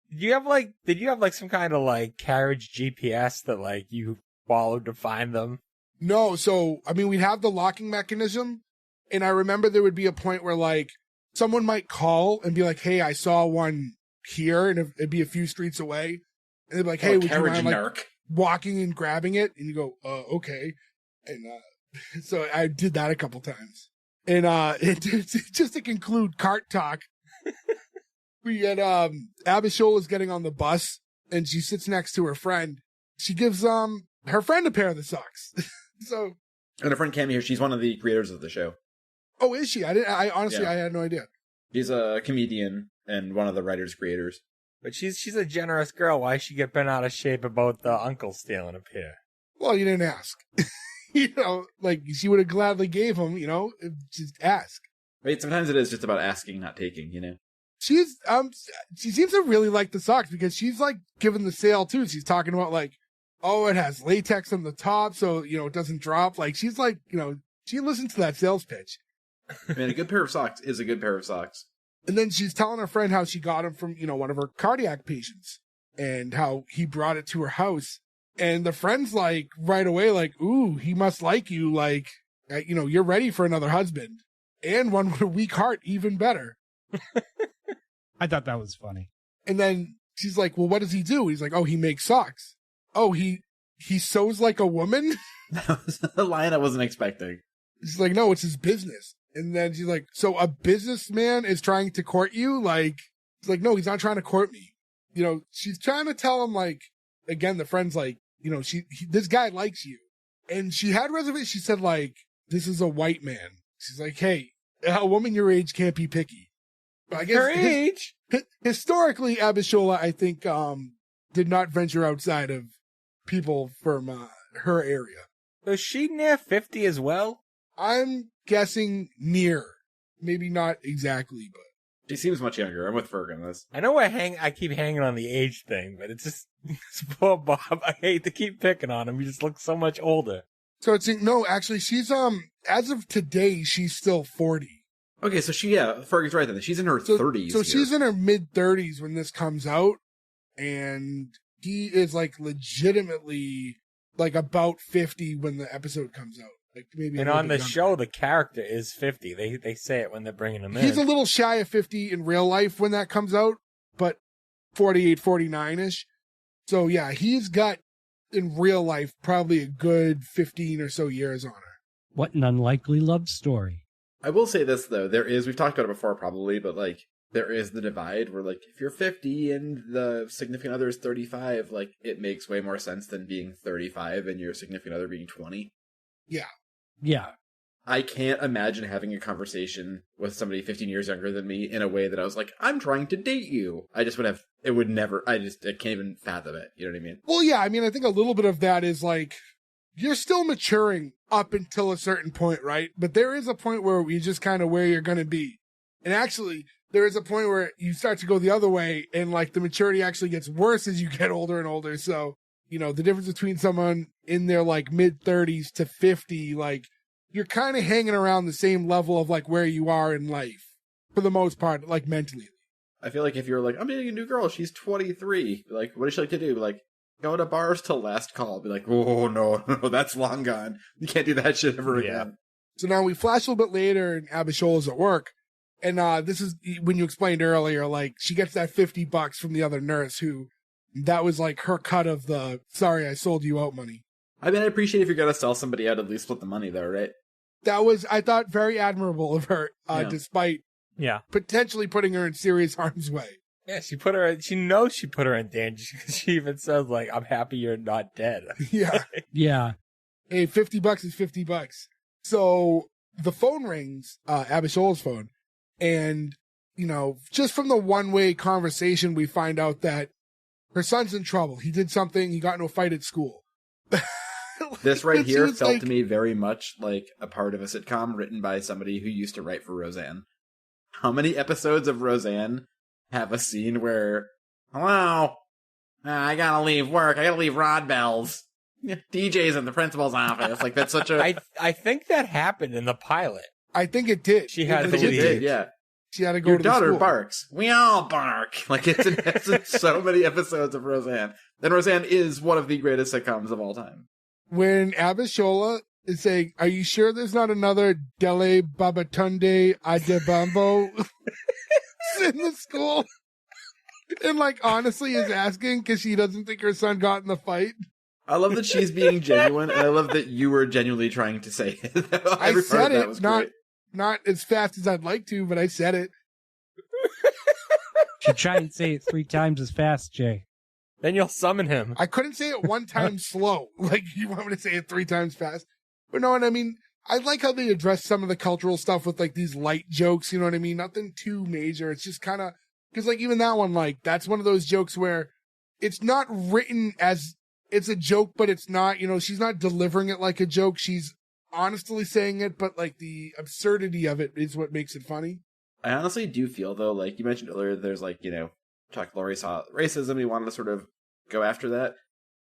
C: Did you have some kind of like carriage GPS that like you followed to find them?
A: No, so, I mean, we'd have the locking mechanism, and I remember there would be a point where, like, someone might call and be like, hey, I saw one here, and it'd be a few streets away, and they'd be like, hey, would you mind, like, walking and grabbing it? And you go, okay. And so I did that a couple times. And just to conclude cart talk, we had Abishola's getting on the bus, and she sits next to her friend. She gives her friend a pair of the socks. So,
E: and her friend Cammy here, she's one of the creators of the show.
A: Oh, is she? I honestly had no idea.
E: She's a comedian and one of the writers creators.
C: But she's a generous girl. Why she get bent out of shape about the uncle stealing a pair?
A: Well, you didn't ask. Like she would have gladly gave him. Just ask.
E: Right. Sometimes it is just about asking, not taking.
A: She seems to really like the socks because she's like giving the sale too. She's talking about like, oh, it has latex on the top, so, it doesn't drop. Like, she's like, she listens to that sales pitch.
E: I mean, a good pair of socks is a good pair of socks.
A: And then she's telling her friend how she got him from, one of her cardiac patients and how he brought it to her house. And the friend's like, right away, like, ooh, he must like you. Like, you're ready for another husband. And one with a weak heart, even better.
D: I thought that was funny.
A: And then she's like, well, what does he do? He's like, oh, he makes socks. Oh, he sews like a woman?
E: That was a line I wasn't expecting.
A: She's like, no, it's his business. And then she's like, so a businessman is trying to court you? Like, he's like, no, he's not trying to court me. She's trying to tell him, like, again, the friend's like, this guy likes you. And she had reservations. She said, like, this is a white man. She's like, hey, a woman your age can't be picky. But I guess
C: her age?
A: Historically, Abishola, I think, did not venture outside of people from her area.
C: Was she near 50 as well?
A: I'm guessing near. Maybe not exactly, but
E: she seems much younger. I'm with Ferg on this.
C: I know I keep hanging on the age thing, but it's just poor Bob. I hate to keep picking on him. He just looks so much older.
A: So no, actually, she's as of today, she's still 40.
E: Okay, so Fergie's right then. She's in her 30s.
A: So she's in her mid-30s when this comes out, and he is like legitimately like about 50 when the episode comes out. Like maybe.
C: And on the show, the character is 50. They say it when they're bringing him in.
A: He's a little shy of 50 in real life when that comes out, but 48, 49-ish. So yeah, he's got in real life probably a good 15 or so years on her.
D: What an unlikely love story.
E: I will say this though, we've talked about it before probably, but like there is the divide where like if you're 50 and the significant other is 35, like it makes way more sense than being 35 and your significant other being 20.
A: Yeah.
D: Yeah.
E: I can't imagine having a conversation with somebody 15 years younger than me in a way that I was like, I'm trying to date you. I can't even fathom it. You know what I mean?
A: Well, yeah, I mean, I think a little bit of that is like, you're still maturing up until a certain point, right? But there is a point where you just kind of where you're going to be. And actually, there is a point where you start to go the other way, and like the maturity actually gets worse as you get older and older. So, you know, the difference between someone in their like mid-30s to 50, like you're kind of hanging around the same level of like where you are in life for the most part, like mentally.
E: I feel like if you're like, I'm meeting a new girl, she's 23. Like, what does she like to do? Like, go to bars till last call. Be like, oh, no, that's long gone. You can't do that shit ever again.
A: So now we flash a little bit later, and Abishola's at work. And this is when you explained earlier, like, she gets that $50 from the other nurse who, that was like her cut of the, sorry, I sold you out money.
E: I mean, I appreciate if you're going to sell somebody out, at least split the money though, right?
A: That was, I thought, very admirable of her, despite potentially putting her in serious harm's way.
C: Yeah, she knows she put her in danger. She even says, like, I'm happy you're not dead.
A: Yeah.
D: Yeah.
A: Hey, $50 is $50. So the phone rings, Abishola's phone. And, you know, just from the one-way conversation, we find out that her son's in trouble. He did something. He got into a fight at school.
E: This right here felt to me very much like a part of a sitcom written by somebody who used to write for Roseanne. How many episodes of Roseanne have a scene where, hello, I gotta leave work. I gotta leave Rod Bell's. DJ's in the principal's office. Like, that's such a...
C: I think that happened in the pilot.
A: I think it did.
C: She had to
E: leave. Yeah.
A: She had to go
E: Your
A: to the
E: daughter
A: school.
E: barks. We all bark. Like, it's in so many episodes of Roseanne. And Roseanne is one of the greatest sitcoms of all time.
A: When Abishola is saying, are you sure there's not another Dele Babatunde Adebambo in the school? And, like, honestly is asking because she doesn't think her son got in the fight.
E: I love that she's being genuine, and I love that you were genuinely trying to say it.
A: I said it, not as fast as I'd like to, but I said it.
D: Should try and say it 3 times as fast, Jay.
C: Then you'll summon him.
A: I couldn't say it 1 time slow. Like, you want me to say it 3 times fast? But no, and I mean, I like how they address some of the cultural stuff with, like, these light jokes, you know what I mean? Nothing too major. It's just kind of, because, like, even that one, like, that's one of those jokes where it's not written as, it's a joke, but it's not, you know, she's not delivering it like a joke. She's honestly saying it, but, like, the absurdity of it is what makes it funny.
E: I honestly do feel, though, like you mentioned earlier, there's, like, you know, Chuck Lorre saw racism, he wanted to sort of go after that.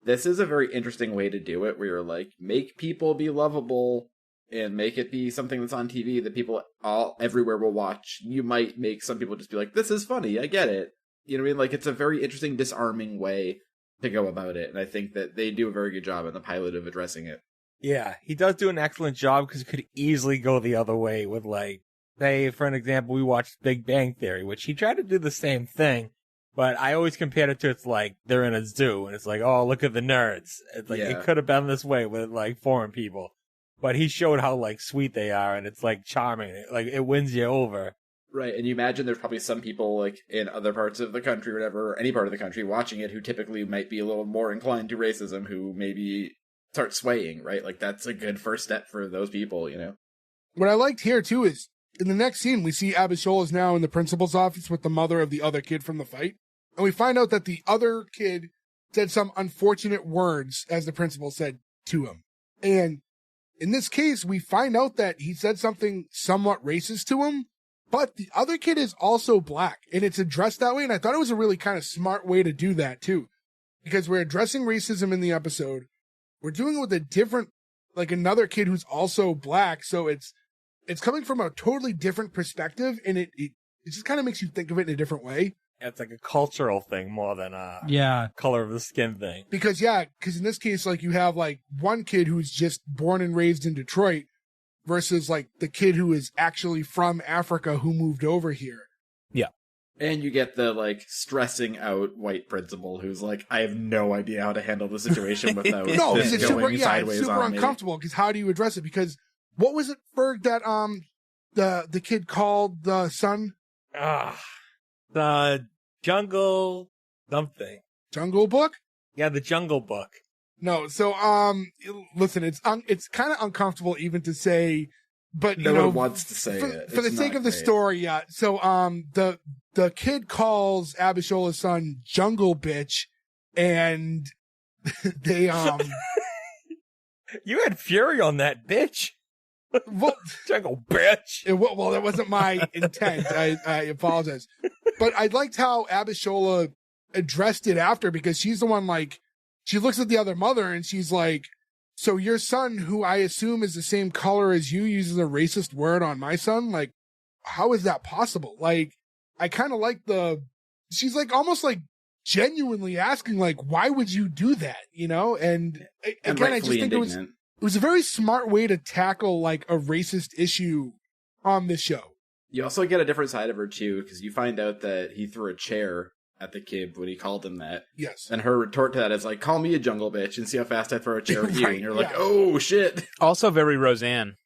E: This is a very interesting way to do it, where you're like, make people be lovable and make it be something that's on TV that people everywhere will watch. You might make some people just be like, this is funny, I get it. You know what I mean? Like, it's a very interesting, disarming way to go about it, and I think that they do a very good job in the pilot of addressing it.
C: Yeah, he does do an excellent job, because it could easily go the other way with, like, say, for an example, we watched Big Bang Theory, which he tried to do the same thing, but I always compared it to, it's like, they're in a zoo, and it's like, oh, look at the nerds. It's like, It could have been this way with, like, foreign people. But he showed how, like, sweet they are, and it's, like, charming. Like, it wins you over.
E: Right, and you imagine there's probably some people, like, in other parts of the country or whatever, or any part of the country watching it who typically might be a little more inclined to racism, who maybe start swaying, right? Like, that's a good first step for those people, you know?
A: What I liked here, too, is in the next scene, we see Abishola's now in the principal's office with the mother of the other kid from the fight. And we find out that the other kid said some unfortunate words, as the principal said to him. And in this case, we find out that he said something somewhat racist to him, but the other kid is also black, and it's addressed that way. And I thought it was a really kind of smart way to do that, too, because we're addressing racism in the episode. We're doing it with a different, like, another kid who's also black. So it's coming from a totally different perspective, and it just kind of makes you think of it in a different way.
C: It's like a cultural thing more than a color of the skin thing.
A: Because in this case, like, you have, like, one kid who's just born and raised in Detroit versus, like, the kid who is actually from Africa who moved over here.
C: Yeah.
E: And you get the, like, stressing out white principal who's like, I have no idea how to handle the situation without this
A: it's
E: going sideways
A: super
E: on me.
A: Uncomfortable, because how do you address it? Because what was it, Ferg, that the kid called the son?
C: The Jungle something.
A: Jungle Book?
C: Yeah, the Jungle Book.
A: No, so listen, it's kind of uncomfortable even to say, but
E: no one wants to say it
A: for the sake of the story. Yeah, so the kid calls Abishola's son Jungle Bitch, and they
C: You had fury on that bitch.
A: Well,
C: Jungle bitch.
A: Well, that wasn't my intent. I apologize. But I liked how Abishola addressed it after, because she's the one, like, she looks at the other mother and she's like, so your son, who I assume is the same color as you, uses a racist word on my son? Like, how is that possible? Like, I kind of like she's like almost like genuinely asking, like, why would you do that? You know? And again, I just think it was a very smart way to tackle like a racist issue on this show.
E: You also get a different side of her too, because you find out that he threw a chair at the kid when he called him that.
A: Yes.
E: And her retort to that is like, call me a jungle bitch and see how fast I throw a chair at you.
A: Right,
E: And you're like, oh shit.
B: Also very Roseanne.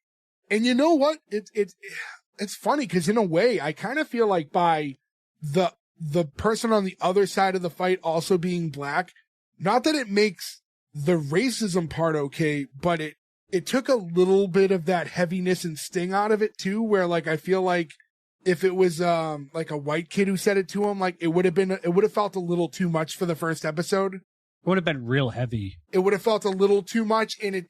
A: And you know what? It's funny because in a way, I kind of feel like by the person on the other side of the fight also being black, not that it makes the racism part okay, but it took a little bit of that heaviness and sting out of it too, where like I feel like if it was like a white kid who said it to him, like it would have felt a little too much for the first episode.
D: It would have been real heavy.
A: It would have felt a little too much, and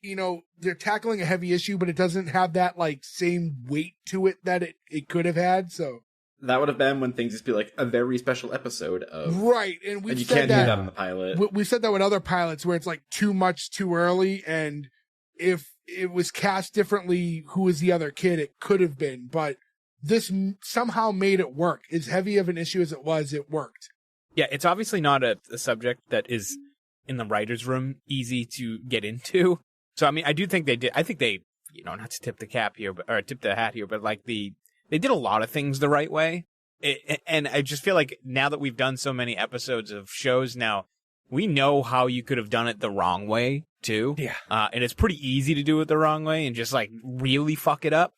A: you know, they're tackling a heavy issue, but it doesn't have that like same weight to it that it could have had. So
E: that would have been when things just be like a very special episode of
A: right, and
E: you can't do that on the pilot.
A: We said that with other pilots where it's like too much too early, and if it was cast differently, who was the other kid? It could have been, but this somehow made it work. As heavy of an issue as it was, it worked.
B: Yeah, it's obviously not a subject that is in the writer's room easy to get into. So, I mean, I do think they did. I think they, you know, not to tip the cap here, or tip the hat here, but like they did a lot of things the right way. And I just feel like now that we've done so many episodes of shows now, we know how you could have done it the wrong way too.
C: Yeah.
B: And it's pretty easy to do it the wrong way and just like really fuck it up.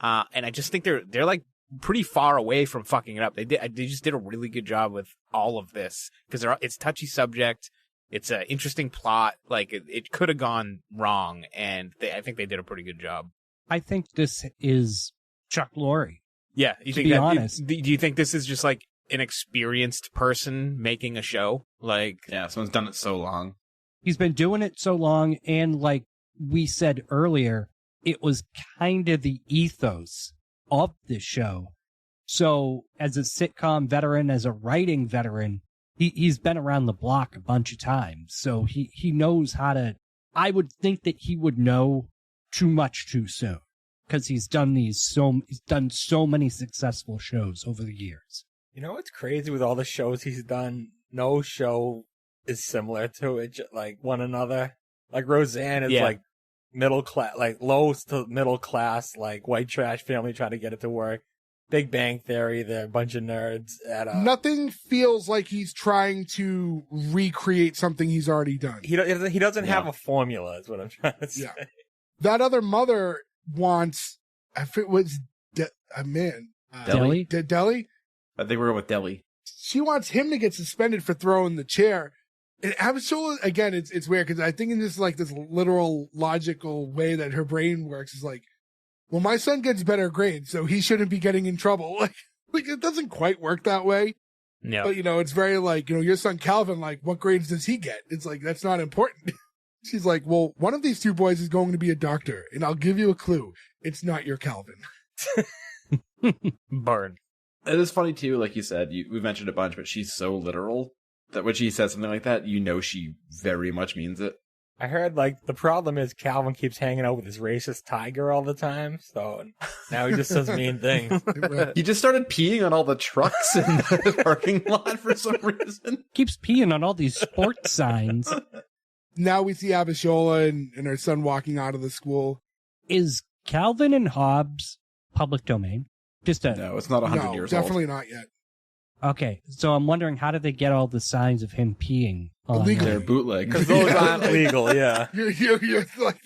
B: And I just think they're like pretty far away from fucking it up. They just did a really good job with all of this because it's a touchy subject. It's an interesting plot. Like it could have gone wrong, and I think they did a pretty good job.
D: I think this is Chuck Lorre.
B: Yeah, you think?
D: To be honest,
B: do you think this is just like an experienced person making a show? Like,
E: yeah, someone's done it so long.
D: He's been doing it so long, and like we said earlier, it was kind of the ethos of this show. So, as a sitcom veteran, as a writing veteran, he's been around the block a bunch of times. So he knows how to. I would think that he would know too much too soon because he's done so many successful shows over the years.
C: You know what's crazy with all the shows he's done? No show is similar to it, like one another. Like Roseanne is like middle class, like low to middle class, like white trash family trying to get it to work. Big Bang Theory, they're a bunch of nerds.
A: Nothing feels like he's trying to recreate something he's already done.
C: He doesn't have a formula, is what I'm trying to say.
A: Yeah. That other mother wants, if it was,
D: Deli?
A: Deli?
E: I think we're going with Deli.
A: She wants him to get suspended for throwing the chair. And Abishola, again, it's weird because I think in this like this literal, logical way that her brain works is like, well, my son gets better grades, so he shouldn't be getting in trouble. Like it doesn't quite work that way.
B: No.
A: But, you know, it's very like, you know, your son Calvin, like, what grades does he get? It's like, that's not important. She's like, well, one of these two boys is going to be a doctor, and I'll give you a clue. It's not your Calvin.
B: Burn.
E: It is funny, too, like you said, we've mentioned a bunch, but she's so literal that when she says something like that, you know she very much means it.
C: I heard, like, the problem is Calvin keeps hanging out with his racist tiger all the time, so now he just says mean things.
E: He just started peeing on all the trucks in the parking lot for some reason.
D: Keeps peeing on all these sports signs.
A: Now we see Abishola and her son walking out of the school.
D: Is Calvin and Hobbes public domain?
E: No, it's not 100 years old.
A: Definitely not yet.
D: Okay, so I'm wondering, how did they get all the signs of him peeing?
A: Illegal.
E: They're bootleg.
C: Because those aren't legal, yeah.
A: You're like,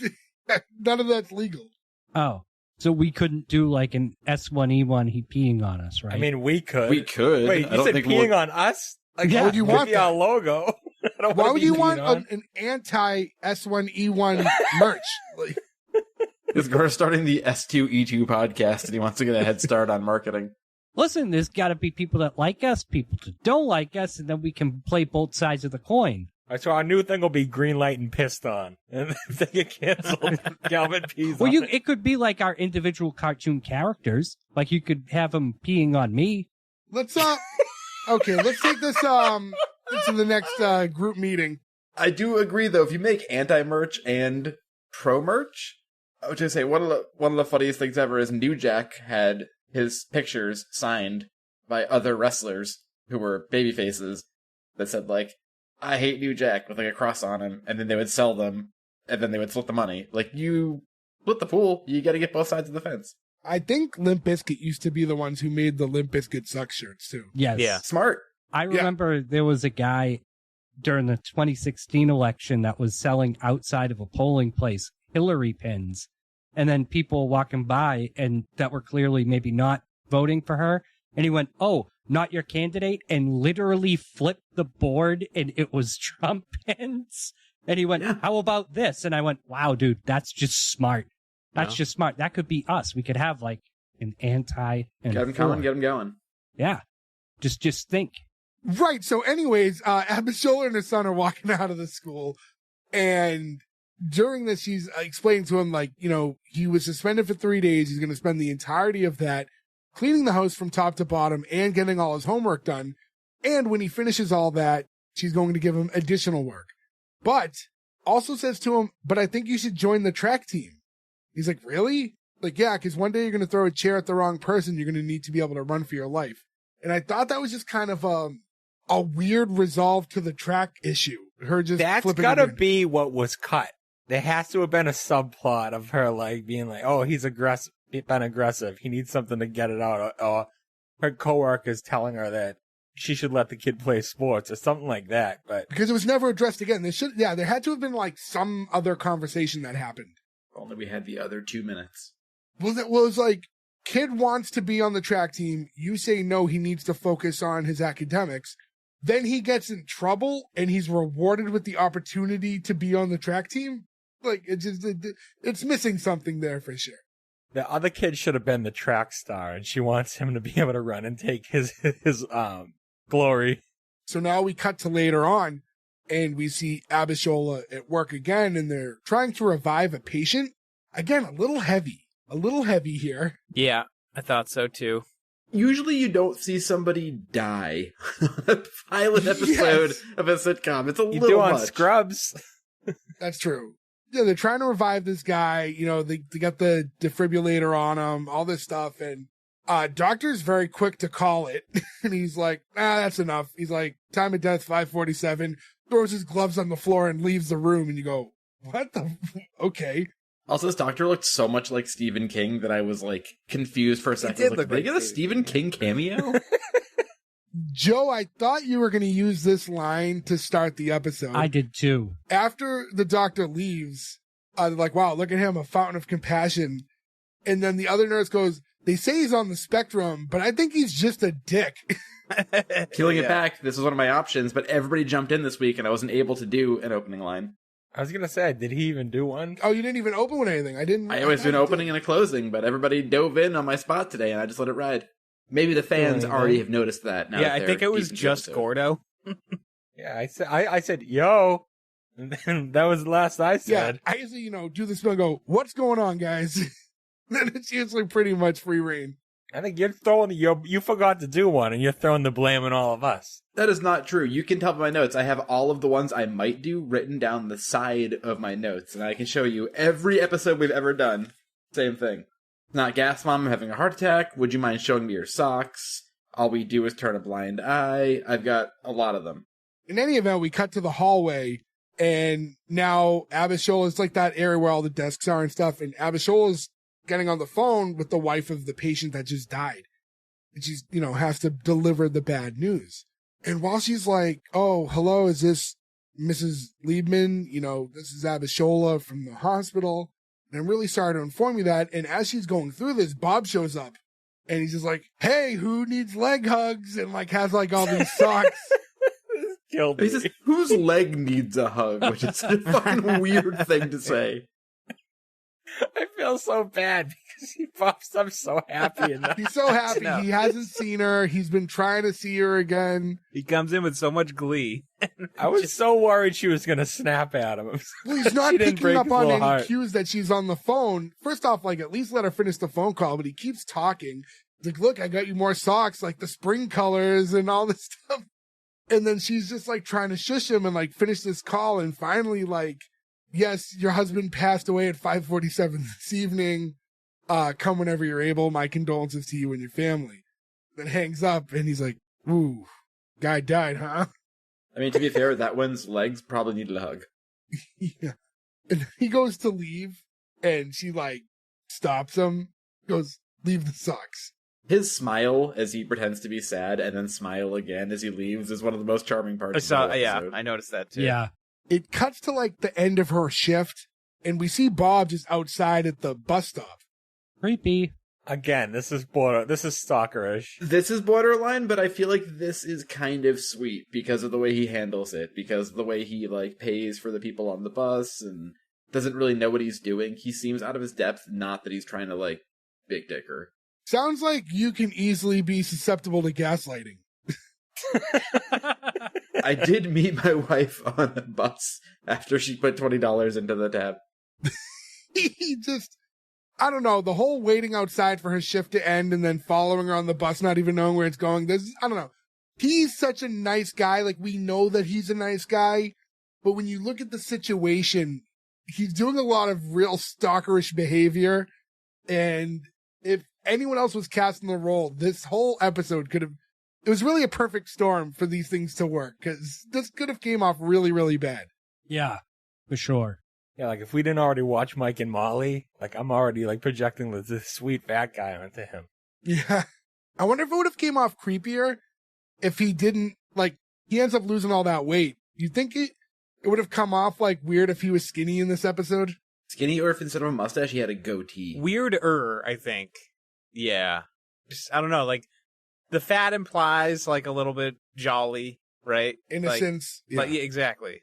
A: none of that's legal.
D: Oh, so we couldn't do like an S1E1 he peeing on us, right?
C: I mean, we could.
E: We could.
C: Wait, you said peeing on us? Like,
A: why would you want that?
C: Our logo.
A: Why would you want an anti-S1E1 merch? Like,
E: This guy's starting the S2E2 podcast, and he wants to get a head start on marketing.
D: Listen, there's got to be people that like us, people that don't like us, and then we can play both sides of the coin.
C: So our new thing will be green light and pissed on. And if they get canceled, Galvin pees
D: Well,
C: on it.
D: it could be like our individual cartoon characters. Like you could have them peeing on me.
A: Let's okay, let's take this to the next group meeting.
E: I do agree, though. If you make anti-merch and pro-merch, I would just say one of the funniest things ever is New Jack had his pictures signed by other wrestlers who were baby faces that said, like, I hate New Jack with, like, a cross on him, and then they would sell them, and then they would split the money. Like, you split the pool, you gotta get both sides of the fence.
A: I think Limp Bizkit used to be the ones who made the Limp Bizkit Sucks shirts, too.
D: Yes.
C: Yeah.
E: Smart.
D: I remember there was a guy during the 2016 election that was selling outside of a polling place Hillary pins. And then people walking by and that were clearly maybe not voting for her. And he went, "Oh, not your candidate," and literally flipped the board and it was Trump pins. And he went, "How about this?" And I went, "Wow, dude, that's just smart. That's just smart. That could be us. We could have like an anti and
E: Get them coming, get them going."
D: Yeah. Just think.
A: Right. So anyways, Abishola and her son are walking out of the school, and during this, she's explaining to him, like, you know, he was suspended for 3 days. He's going to spend the entirety of that cleaning the house from top to bottom and getting all his homework done. And when he finishes all that, she's going to give him additional work. But also says to him, "But I think you should join the track team." He's like, "Really?" Like, yeah, because one day you're going to throw a chair at the wrong person. You're going to need to be able to run for your life. And I thought that was just kind of a weird resolve to the track issue. Her just
C: That's
A: flipping.
C: gotta be what was cut. There has to have been a subplot of her like being like, "Oh, he's been aggressive. He needs something to get it out." Or her coworkers telling her that she should let the kid play sports or something like that. But
A: because it was never addressed again. There had to have been like some other conversation that happened.
E: Only we had the other 2 minutes.
A: Well, it was like, kid wants to be on the track team. You say no, he needs to focus on his academics. Then he gets in trouble and he's rewarded with the opportunity to be on the track team. Like, it's missing something there for sure.
C: the other kid should have been the track star, and she wants him to be able to run and take his glory.
A: So now we cut to later on, and we see Abishola at work again, and they're trying to revive a patient. Again, a little heavy here.
B: Yeah, I thought so too.
E: Usually you don't see somebody die on a pilot episode of a sitcom. It's a little
C: do on
E: much.
C: Scrubs.
A: That's true. Yeah, they're trying to revive this guy. You know, they got the defibrillator on him, all this stuff, and doctor's very quick to call it. And he's like, that's enough. He's like, time of death, 5:47, throws his gloves on the floor and leaves the room. And you go, what the? Okay.
E: Also, this doctor looked so much like Stephen King that I was like confused for a second. I was like, did they get a Stephen King cameo?
A: Joe, I thought you were going to use this line to start the episode.
D: I did too.
A: After the doctor leaves, like, wow, look at him, a fountain of compassion. And then the other nurse goes, they say he's on the spectrum, but I think he's just a dick.
E: Peeling it back, this was one of my options, but everybody jumped in this week and I wasn't able to do an opening line.
C: I was going to say, did he even do one?
A: Oh, you didn't even open with anything. I
E: always do an opening and a closing, but everybody dove in on my spot today and I just let it ride. Maybe the fans already have noticed that. Now
B: yeah, I think it was just Gordo.
C: Yeah, I said, yo. And then that was the last I said.
A: Yeah, I usually, do the spell and go, what's going on, guys? Then it's usually pretty much free reign.
C: I think you forgot to do one, and you're throwing the blame on all of us.
E: That is not true. You can tell by my notes. I have all of the ones I might do written down the side of my notes, and I can show you every episode we've ever done. Same thing. Not gas mom, I'm having a heart attack. Would you mind showing me your socks? All we do is turn a blind eye. I've got a lot of them.
A: In any event, we cut to the hallway, and now Abishola's like that area where all the desks are and stuff, and Abishola's getting on the phone with the wife of the patient that just died. And she's, has to deliver the bad news. And while she's like, oh, hello, is this Mrs. Liebman? This is Abishola from the hospital. And I'm really sorry to inform you that. And as she's going through this, Bob shows up. And he's just like, hey, who needs leg hugs? And has all these socks.
E: He says, whose leg needs a hug? Which is a fucking weird thing to say.
C: I feel so bad because he pops up so happy.
A: He's so happy. He hasn't seen her. He's been trying to see her again.
B: He comes in with so much glee.
C: I was so worried she was going to snap at him.
A: Well, he's not picking up on any cues that she's on the phone. First off, like, at least let her finish the phone call, but he keeps talking. He's like, look, I got you more socks, like the spring colors and all this stuff. And then she's just like trying to shush him and like finish this call. And finally, like, yes, your husband passed away at 5:47 this evening. Come whenever you're able. My condolences to you and your family. Then hangs up and he's like, ooh, guy died, huh?
E: I mean, to be fair, that one's legs probably needed a hug.
A: Yeah. And he goes to leave and she like stops him, goes, leave the socks.
E: His smile as he pretends to be sad and then smile again as he leaves is one of the most charming parts of the whole episode.
B: Yeah, I noticed that too.
D: Yeah.
A: It cuts to like the end of her shift and we see Bob just outside at the bus stop.
D: Creepy.
C: Again, this is stalkerish.
E: This is borderline, but I feel like this is kind of sweet because of the way he handles it, because of the way he like pays for the people on the bus and doesn't really know what he's doing. He seems out of his depth, not that he's trying to like big dick her.
A: Sounds like you can easily be susceptible to gaslighting.
E: I did meet my wife on a bus after she put $20 into the tab.
A: He just, I don't know, the whole waiting outside for her shift to end and then following her on the bus, not even knowing where it's going. I don't know. He's such a nice guy. Like, we know that he's a nice guy. But when you look at the situation, he's doing a lot of real stalkerish behavior. And if anyone else was cast in the role, this whole episode could have, it was really a perfect storm for these things to work, because this could have came off really, really bad.
D: Yeah, for sure.
C: Yeah, like if we didn't already watch Mike and Molly, like I'm already like projecting this sweet fat guy onto him.
A: Yeah. I wonder if it would have came off creepier if he didn't, like, he ends up losing all that weight. You think it would have come off like weird if he was skinny in this episode?
E: Skinny, or if instead of a mustache he had a goatee?
B: Weirder, I think. Yeah. Just, I don't know, like, the fat implies, like, a little bit jolly, right?
A: Innocence.
B: Like, yeah, exactly.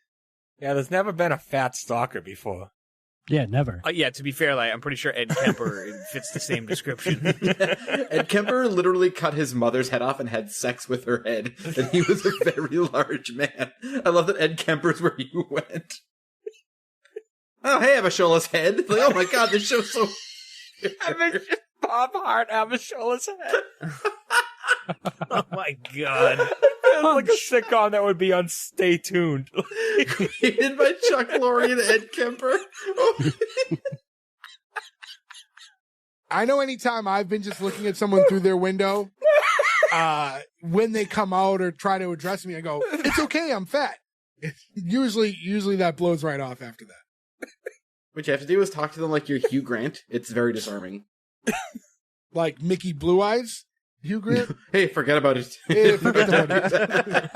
C: Yeah, there's never been a fat stalker before.
D: Yeah, never.
B: Yeah, to be fair, like, I'm pretty sure Ed Kemper fits the same description.
E: Ed Kemper literally cut his mother's head off and had sex with her head, and he was a very large man. I love that Ed Kemper's where you went. Oh, hey, Abishola's head. Like, oh my god, this show's so...
C: Bob Hart, Abishola's head.
B: Oh my god.
C: It's like a sitcom that would be on Stay Tuned.
E: Created by Chuck Lorre and Ed Kemper.
A: I know anytime I've been just looking at someone through their window, when they come out or try to address me, I go, it's okay, I'm fat. Usually that blows right off after that.
E: What you have to do is talk to them like you're Hugh Grant. It's very disarming.
A: Like Mickey Blue Eyes? Hugh Grant?
E: Hey, forget about it.
A: Hey, forget about it.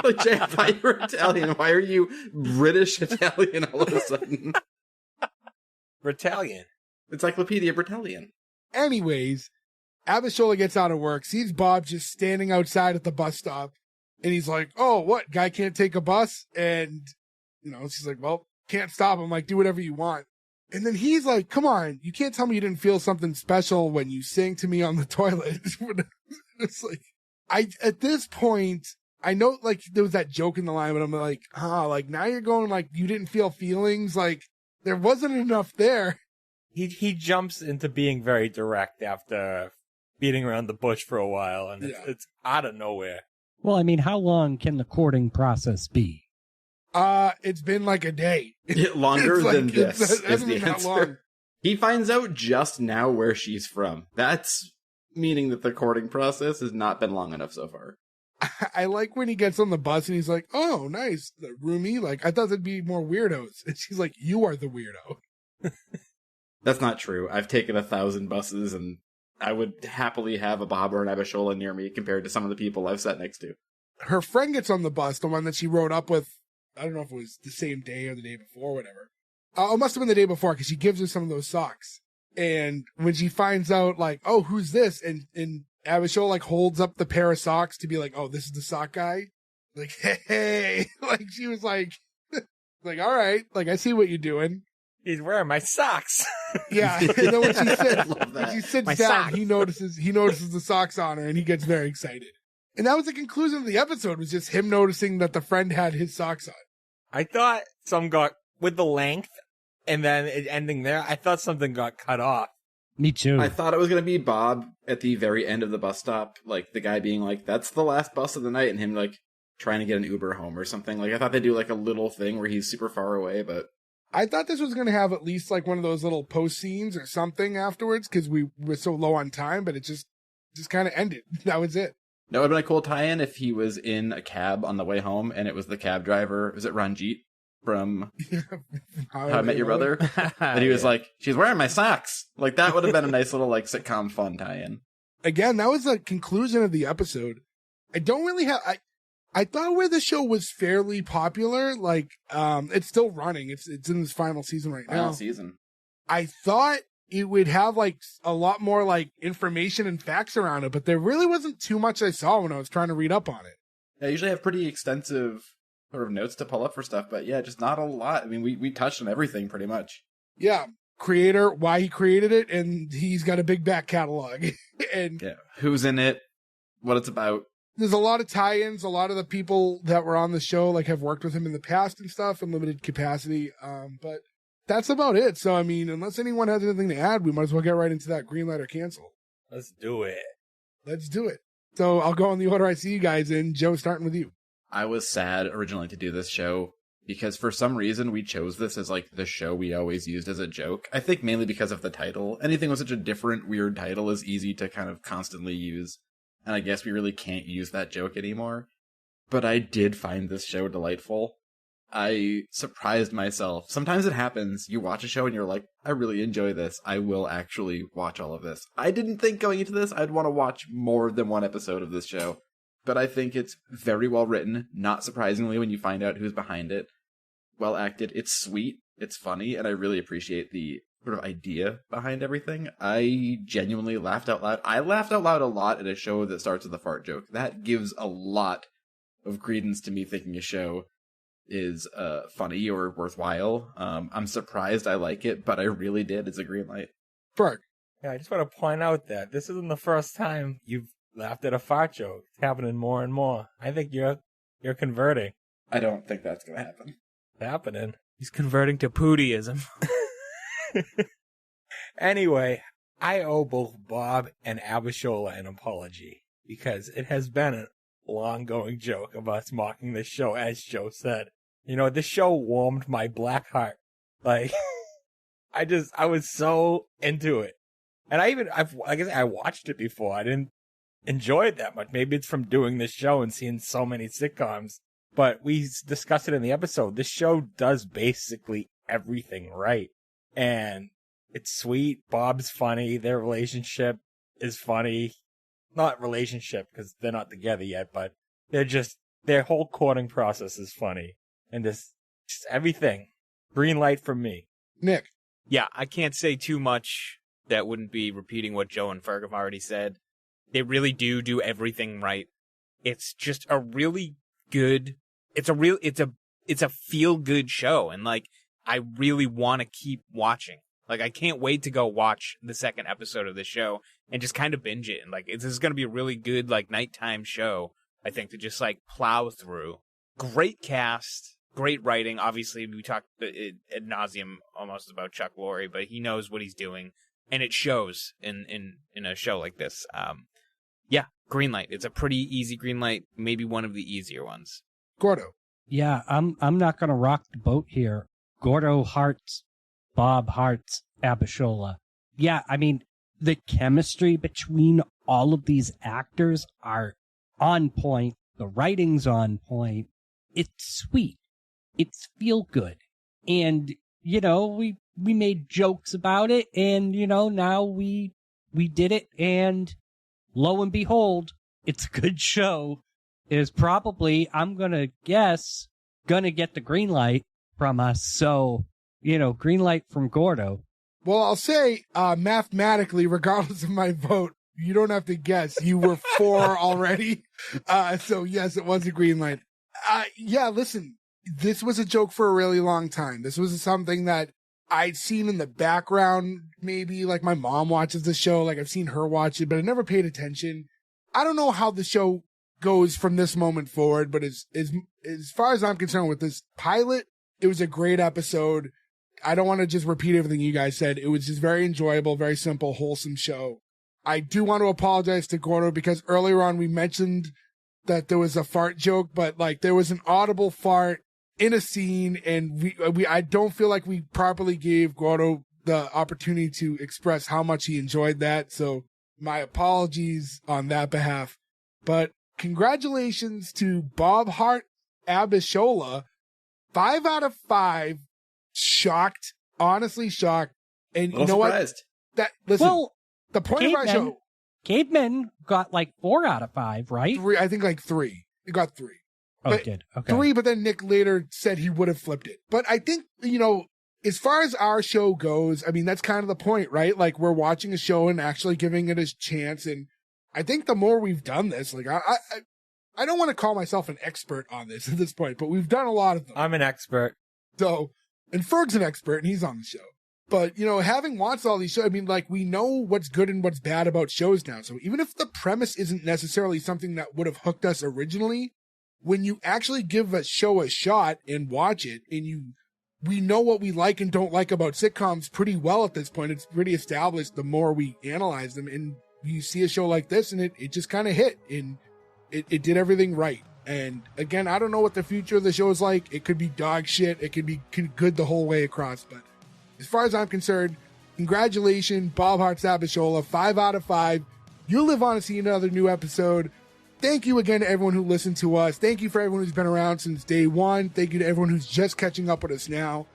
E: Like, Jay, I thought you were Italian. Why are you British Italian all of a sudden?
C: Britallion.
E: Encyclopedia Britallion.
A: Anyways, Abishola gets out of work, sees Bob just standing outside at the bus stop, and he's like, oh, what? Guy can't take a bus? And, she's like, well, can't stop him. Like, do whatever you want. And then he's like, come on, you can't tell me you didn't feel something special when you sang to me on the toilet. It's like, at this point, I know, like, there was that joke in the line, but I'm like, like, now you're going, like, you didn't feel feelings? Like, there wasn't enough there.
C: He jumps into being very direct after beating around the bush for a while, and it's out of nowhere.
D: Well, I mean, how long can the courting process be?
A: It's been like a day.
E: Longer than this is the
A: answer. Long.
E: He finds out just now where she's from. That's meaning that the courting process has not been long enough so far.
A: I like when he gets on the bus and he's like, oh, nice, the roomie. Like, I thought there'd be more weirdos. And she's like, you are the weirdo.
E: That's not true. I've taken 1,000 buses, and I would happily have a Bob or an Abishola near me compared to some of the people I've sat next to.
A: Her friend gets on the bus, the one that she rode up with. I don't know if it was the same day or the day before, whatever. It must have been the day before, because she gives her some of those socks. And when she finds out, like, oh, who's this? And Abishola, like, holds up the pair of socks to be like, oh, this is the sock guy? Like, hey. Like, she was like, like, all right. Like, I see what you're doing.
C: He's wearing my socks.
A: Yeah, and then when she sits down,
B: socks.
A: he notices the socks on her, and he gets very excited. And that was the conclusion of the episode, was just him noticing that the friend had his socks on.
C: I thought some got, with the length, and then it ending there, I thought something got cut off.
D: Me too.
E: I thought it was going to be Bob at the very end of the bus stop, like the guy being like, that's the last bus of the night, and him like trying to get an Uber home or something. Like I thought they'd do like a little thing where he's super far away, but
A: I thought this was going to have at least like one of those little post scenes or something afterwards, because we were so low on time, but it just kind of ended. That was it.
E: that would have been a cool tie-in if he was in a cab on the way home and it was the cab driver. Was it Ranjit from How I Met Your Brother? And he was like, she's wearing my socks. Like that would have been a nice little like sitcom fun tie-in.
A: Again, that was the conclusion of the episode. I don't really have, I thought where the show was fairly popular, like, it's still running. It's in this final season right now.
E: Final season.
A: I thought it would have like a lot more like information and facts around it, but there really wasn't too much I saw when I was trying to read up on it.
E: Yeah, I usually have pretty extensive sort of notes to pull up for stuff, but yeah, just not a lot. I mean, we touched on everything pretty much.
A: Yeah. Creator, why he created it, and he's got a big back catalog. And
E: yeah, who's in it, what it's about.
A: There's a lot of tie-ins. A lot of the people that were on the show like have worked with him in the past and stuff in limited capacity. But that's about it. So, I mean, unless anyone has anything to add, we might as well get right into that green light or cancel.
C: Let's do it.
A: Let's do it. So I'll go in the order I see you guys in. Joe, starting with you.
E: I was sad originally to do this show because for some reason we chose this as like the show we always used as a joke. I think mainly because of the title. Anything with such a different, weird title is easy to kind of constantly use. And I guess we really can't use that joke anymore. But I did find this show delightful. I surprised myself. Sometimes it happens. You watch a show and you're like, I really enjoy this. I will actually watch all of this. I didn't think going into this I'd want to watch more than one episode of this show. But I think it's very well written, not surprisingly when you find out who's behind it. Well acted. It's sweet. It's funny. And I really appreciate the sort of idea behind everything. I genuinely laughed out loud. I laughed out loud a lot at a show that starts with a fart joke. That gives a lot of credence to me thinking a show is funny or worthwhile. I'm surprised I like it, but I really did. It's a green light.
A: Berg.
C: Yeah, I just want to point out that this isn't the first time you've laughed at a fart joke. It's happening more and more. I think you're converting.
E: I don't think that's going to happen.
C: It's happening.
B: He's converting to Pootyism.
C: Anyway, I owe both Bob and Abishola an apology because it has been a long-going joke of us mocking this show, as Joe said. You know, this show warmed my black heart. Like, I was so into it. And I guess I watched it before. I didn't enjoy it that much. Maybe it's from doing this show and seeing so many sitcoms. But we discussed it in the episode. This show does basically everything right. And it's sweet. Bob's funny. Their relationship is funny. Not relationship, because they're not together yet, but their whole courting process is funny. And just everything. Green light from me.
A: Nick.
B: Yeah, I can't say too much that wouldn't be repeating what Joe and Ferg have already said. They really do everything right. It's just a really good, it's a feel good show. And like, I really want to keep watching. Like, I can't wait to go watch the second episode of this show and just kind of binge it. And like, this is going to be a really good, like, nighttime show, I think, to just like plow through. Great cast, great writing. Obviously, we talked ad nauseum almost about Chuck Lorre, but he knows what he's doing. And it shows in a show like this. Yeah, green light. It's a pretty easy green light, maybe one of the easier ones.
A: Gordo.
D: Yeah, I'm not gonna rock the boat here. Gordo Hearts, Bob Hearts, Abishola. Yeah, I mean, the chemistry between all of these actors are on point. The writing's on point. It's sweet. It's feel good. And, you know, we made jokes about it, and, you know, now we did it, and lo and behold, it's a good show. It is probably, I'm gonna guess, gonna get the green light from us. So, you know, green light from Gordo.
A: Well, I'll say, mathematically, regardless of my vote, you don't have to guess. You were 4 already. So yes, it was a green light. Yeah, listen, this was a joke for a really long time. This was something that I'd seen in the background, maybe like my mom watches the show, like I've seen her watch it, but I never paid attention. I don't know how the show goes from this moment forward, but as far as I'm concerned with this pilot, it was a great episode. I don't want to just repeat everything you guys said. It was just very enjoyable, very simple, wholesome show. I do want to apologize to Gordo because earlier on we mentioned that there was a fart joke, but like there was an audible fart in a scene, and I don't feel like we properly gave Gordo the opportunity to express how much he enjoyed that. So my apologies on that behalf. But congratulations to Bob Hearts Abishola. 5 out of 5. Shocked, honestly shocked. And you know
E: surprised.
A: What? Listen,
D: well,
A: the point of our show.
D: Cavemen got like 4 out of 5, right?
A: 3, I think like 3. It got 3.
D: Oh, it did. Okay.
A: 3, but then Nick later said he would have flipped it. But I think, as far as our show goes, I mean, that's kind of the point, right? Like, we're watching a show and actually giving it a chance. And I think the more we've done this, like, I don't want to call myself an expert on this at this point, but we've done a lot of them.
C: I'm an expert.
A: So, and Ferg's an expert and he's on the show. But, having watched all these shows, I mean, like, we know what's good and what's bad about shows now. So even if the premise isn't necessarily something that would have hooked us originally, when you actually give a show a shot and watch it, and we know what we like and don't like about sitcoms pretty well at this point. It's pretty established the more we analyze them, and you see a show like this and it just kind of hit, and it did everything right. And again, I don't know what the future of the show is like. It could be dog shit. It could be good the whole way across. But as far as I'm concerned, congratulations, Bob Hearts Abishola, 5 out of 5. You'll live on to see another new episode. Thank you again to everyone who listened to us. Thank you for everyone who's been around since day one. Thank you to everyone who's just catching up with us now.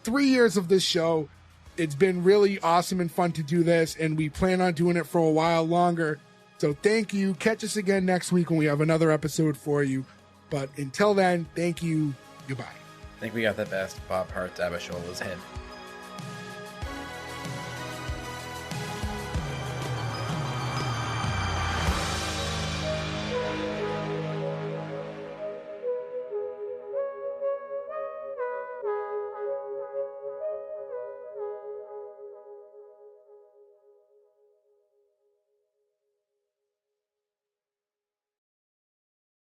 A: 3 years of this show. It's been really awesome and fun to do this, and we plan on doing it for a while longer. So thank you. Catch us again next week when we have another episode for you. But until then, thank you. Goodbye.
E: I think we got the best Bob Hearts Abishola's head.